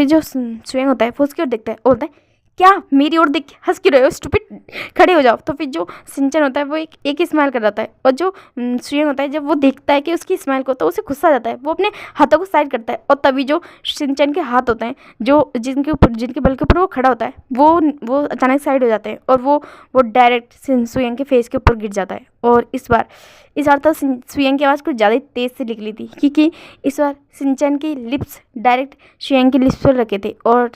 A: जो स्वयं होता है वो उसकी ओर देखता है और बोलता है क्या मेरी ओर देख के हंस क्यों रहे हो, स्टूपिड, खड़े हो जाओ। तो फिर जो सिंचन होता है वो एक ही स्माइल कर रहा है और जो स्वयं होता है जब वो देखता है कि उसकी स्माइल को तो उसे गुस्सा आ जाता है, वो अपने हाथों को साइड करता है और तभी जो सिंचन के हाथ होते हैं जो जिनके बल के ऊपर वो खड़ा होता है वो अचानक साइड हो जाते हैं और वो डायरेक्ट स्वयं के फेस के ऊपर गिर जाता है। और इस बार तो स्वयं की आवाज़ कुछ ज़्यादा ही तेज़ से निकली थी क्योंकि इस बार सिंचन की लिप्स डायरेक्ट स्वयं की लिप्स पर रखे थे और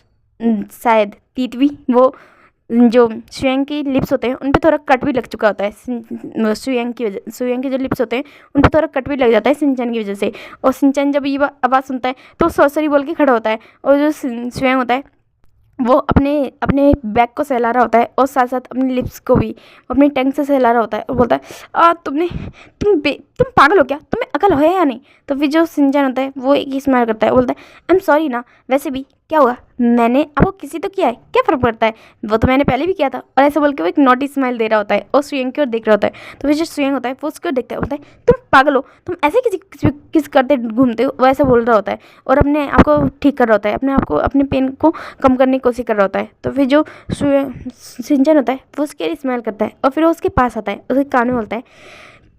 A: शायद तीतवी वो जो स्वयं की लिप्स होते हैं उन पे थोड़ा कट भी लग चुका होता है स्वयं के जो लिप्स होते हैं उन पे थोड़ा कट भी लग जाता है सिंचन की वजह से। और सिंचन जब ये आवाज़ सुनता है तो सॉरी बोल के खड़ा होता है और जो स्वयं होता है वो अपने बैक को सहला रहा होता है और साथ साथ अपने लिप्स को भी अपनी टंग से सहला रहा होता है और बोलता है तुम पागल हो क्या, तुम्हें अकल है या नहीं। तो फिर जो सिंचन होता है वो एक ही स्माइल करता है, बोलता है आई एम सॉरी ना, वैसे भी क्या हुआ, मैंने आपको किसी तो किया है, क्या फ़र्क पड़ता है, वो तो मैंने पहले भी किया था। और ऐसे बोल के वो एक नोटी स्माइल दे रहा होता है और स्वयं की ओर देख रहा होता है। तो फिर जो स्वयं होता है वो उसकी ओर देखता है, बोलता है तुम पागल हो, तुम ऐसे किसी करते घूमते हो, वो ऐसे बोल रहा होता है और अपने आप को ठीक कर रहा होता है, अपने आप को अपने पेन को कम करने की कोशिश कर रहा होता है। तो फिर जो सिंचन होता है वो उसके स्माइल करता है और फिर वो उसके पास आता है, उसके कान में बोलता है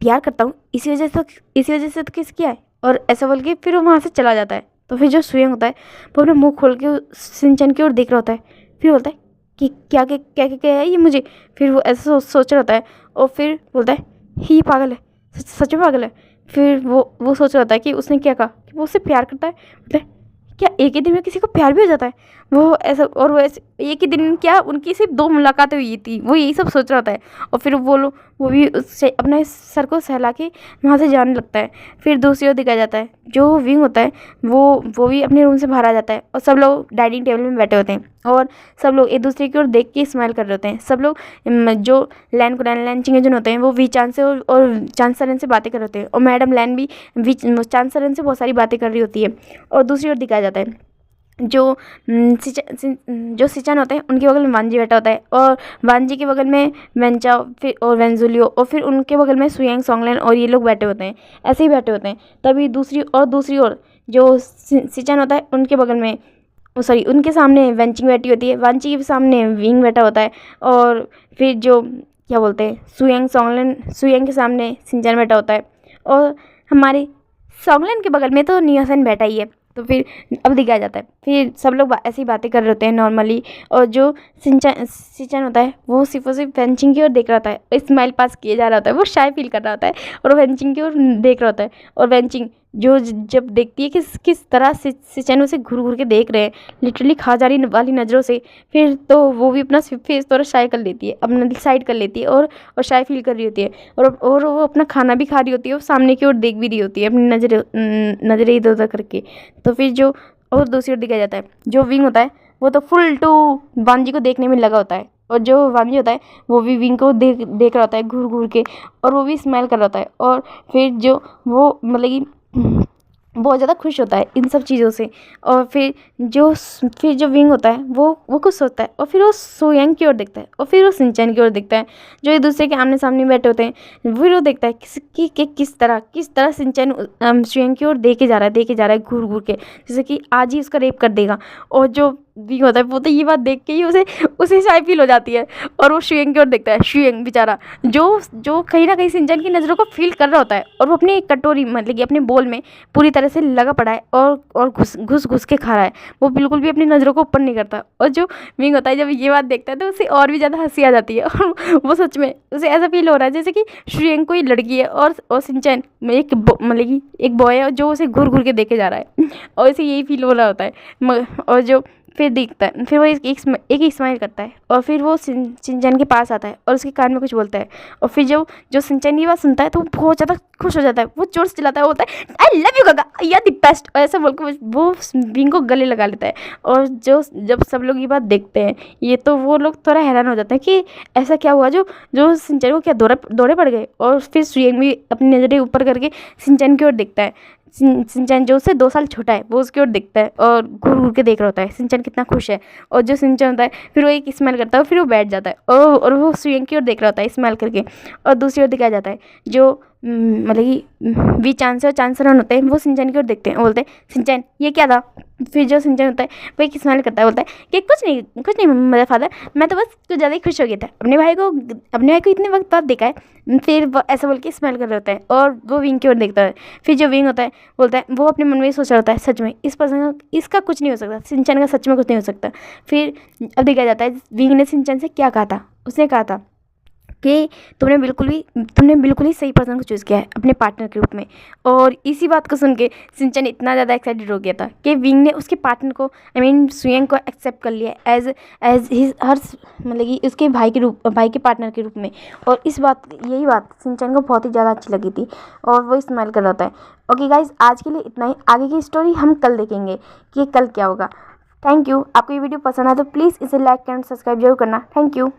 A: प्यार करता हूँ इसी वजह से तो किस किया है, और ऐसा बोल के फिर वो वहाँ से चला जाता है। तो फिर जो स्वयं होता है वो अपना मुंह खोल के सिंचन की ओर देख रहा होता है, फिर बोलता है कि क्या है ये मुझे। फिर वो ऐसा सोच रहा होता है और फिर बोलता है ही पागल है, सच में पागल है। फिर वो सोच रहा होता है कि उसने क्या कहा कि वो उससे प्यार करता है। बोलता है क्या एक ही दिन में किसी को प्यार भी हो जाता है, वो ऐसा, और वो ऐसे एक ही दिन क्या उनकी सिर्फ 2 मुलाकातें हुई थी, वो यही सब सोच रहा होता है। और फिर वो भी उससे अपने सर को सहला के वहाँ से जाने लगता है। फिर दूसरी ओर दिखाया जाता है जो विंग होता है वो भी अपने रूम से बाहर आ जाता है और सब लोग डाइनिंग टेबल में बैठे होते हैं और सब लोग एक दूसरे की ओर देख के स्माइल कर रहे होते हैं। सब लोग जो लैन चिंगेजन होते हैं वो वी चांद से और चांद सरन से बातें कर रहे होते हैं और मैडम लैन भी चांद सरन से बहुत सारी बातें कर रही होती है। और दूसरी ओर दिखाया जाता है जो सिचन होते हैं उनके बगल में वांजी बैठा होता है और वांजी के बगल में वेंचा फिर और वेंजुलियो और फिर उनके बगल में सुयांग सोंगलेन और ये लोग बैठे होते हैं, ऐसे ही बैठे होते हैं। तभी दूसरी ओर जो सिचन होता है उनके बगल में उनके सामने वेंचिंग बैठी होती है, वांची के सामने विंग बैठा होता है और फिर जो क्या बोलते हैं सुयांग के सामने सिंचन बैठा होता है और हमारे सोंगलेन के बगल में तो नियोसन बैठा ही है। तो फिर अब दिखाया जाता है फिर सब लोग ऐसी बातें कर रहे होते हैं नॉर्मली और जो सिंचन होता है वो सिर्फ वेंचिंग की ओर देख रहा होता है, स्माइल पास किए जा रहा होता है, वो शाय फील कर रहा होता है और वेंचिंग की ओर देख रहा होता है। और वेंचिंग जो जब देखती है कि किस तरह सिचन उसे घूर के देख रहे हैं लिटरली खा जा रही वाली नज़रों से, फिर तो वो भी अपना फेस थोड़ा शाय कर लेती है, अपना साइड कर लेती है और शाय फील कर रही होती है और वो अपना खाना भी खा रही होती है और सामने की ओर देख भी रही होती है अपनी नज़रें इधर उधर करके। तो फिर जो और दूसरी ओर दिखाया जाता है जो विंग होता है वो तो फुल टू वांजी को देखने में लगा होता है और जो वांजी होता है वो भी विंग को देख रहा होता है घूर के और वो भी स्माइल कर रहा होता है। और फिर जो वो मतलब कि बहुत ज़्यादा खुश होता है इन सब चीज़ों से। और फिर जो विंग होता है वो कुछ सोचता है और फिर वो सोयांग की ओर देखता है और फिर वो सिंचन की ओर देखता है जो एक दूसरे के आमने सामने बैठे होते हैं। फिर वो देखता है किस तरह सिंचन सोयांग की ओर देखे जा रहा है घूर के, जैसे कि आज ही उसका रेप कर देगा। और जो विंग होता है वो तो ये बात देख के ही उसे शाय फील हो जाती है और वो शुएंग की ओर देखता है। शुएंग बेचारा जो कहीं ना कहीं सिंचन की नज़रों को फील कर रहा होता है और वो अपनी कटोरी मतलब कि अपने बोल में पूरी तरह से लगा पड़ा है और घुस के खा रहा है, वो बिल्कुल भी अपनी नज़रों को ऊपर नहीं करता। और जो विंग होता है जब ये बात देखता है तो उसे और भी ज़्यादा हंसी आ जाती है और वो सच में उसे ऐसा फील हो रहा है जैसे कि शुएंग कोई लड़की है और सिंचन मतलब कि एक बॉय है जो उसे घूर के देखे जा रहा है और उसे यही फील हो रहा होता है। और जो फिर दिखता है, फिर वो एक स्माइल करता है और फिर वो शिनचैन के पास आता है और उसके कान में कुछ बोलता है। और फिर जो जो शिनचैन की बात सुनता है तो वो बहुत ज़्यादा खुश हो जाता है, वो जोर से चिल्लाता है, वो बोलता है आई लव यू काका, यू आर द बेस्ट, और ऐसा बोल के वो विंग को गले लगा लेता है। और जो जब सब लोग ये बात देखते हैं ये तो वो लोग थोड़ा हैरान हो जाते हैं कि ऐसा क्या हुआ जो जो शिनचैन को क्या दौड़े पड़ गए। और फिर सुयेंग भी अपनी नज़रें ऊपर करके शिनचैन की ओर देखता है। शिनचैन जो उससे 2 साल छोटा है वो उसकी ओर देखता है और घूर घूर के देख रहा होता है शिनचैन कितना खुश है। और जो शिनचैन होता है फिर वो एक स्माइल करता है, फिर वो बैठ जाता है और वो सुयेंग की ओर देख रहा होता है स्माइल करके। और दूसरी ओर दिखाया जाता है जो मतलब कि वी चांसर और चांसरन होते हैं वो शिनचैन की ओर देखते हैं और बोलते हैं शिनचैन ये क्या था। फिर जो शिनचैन होता है वो एक स्माइल करता है, बोलता है कि कुछ नहीं मेरा फादर, मैं तो बस कुछ ज़्यादा ही खुश हो गया था, अपने भाई को इतने वक्त बाद देखा है। फिर वो ऐसा बोल के स्माइल कर रहे होता है और वो विंग की ओर देखता है। फिर जो विंग होता है बोलता है, वो अपने मन में ही सोच रहा होता है सच में इस पर्सन इसका कुछ नहीं हो सकता, शिनचैन का सच में कुछ नहीं हो सकता। फिर अब देखा जाता है विंग ने शिनचैन से क्या कहा था। उसने कहा था कि तुमने बिल्कुल ही सही पर्सन को चूज़ किया है अपने पार्टनर के रूप में। और इसी बात को सुन के शिनचैन इतना ज़्यादा एक्साइटेड हो गया था कि विंग ने उसके पार्टनर को सुयेंग को एक्सेप्ट कर लिया एज हिज हर मतलब कि उसके भाई के पार्टनर के रूप में। और यही बात शिनचैन को बहुत ही ज़्यादा अच्छी लगी थी और वो स्माइल कर रहा होता है। ओके गाइज, आज के लिए इतना ही, आगे की स्टोरी हम कल देखेंगे कि कल क्या होगा। Thank you. आपको ये वीडियो पसंद आए तो प्लीज़ इसे लाइक एंड सब्सक्राइब जरूर करना। Thank you.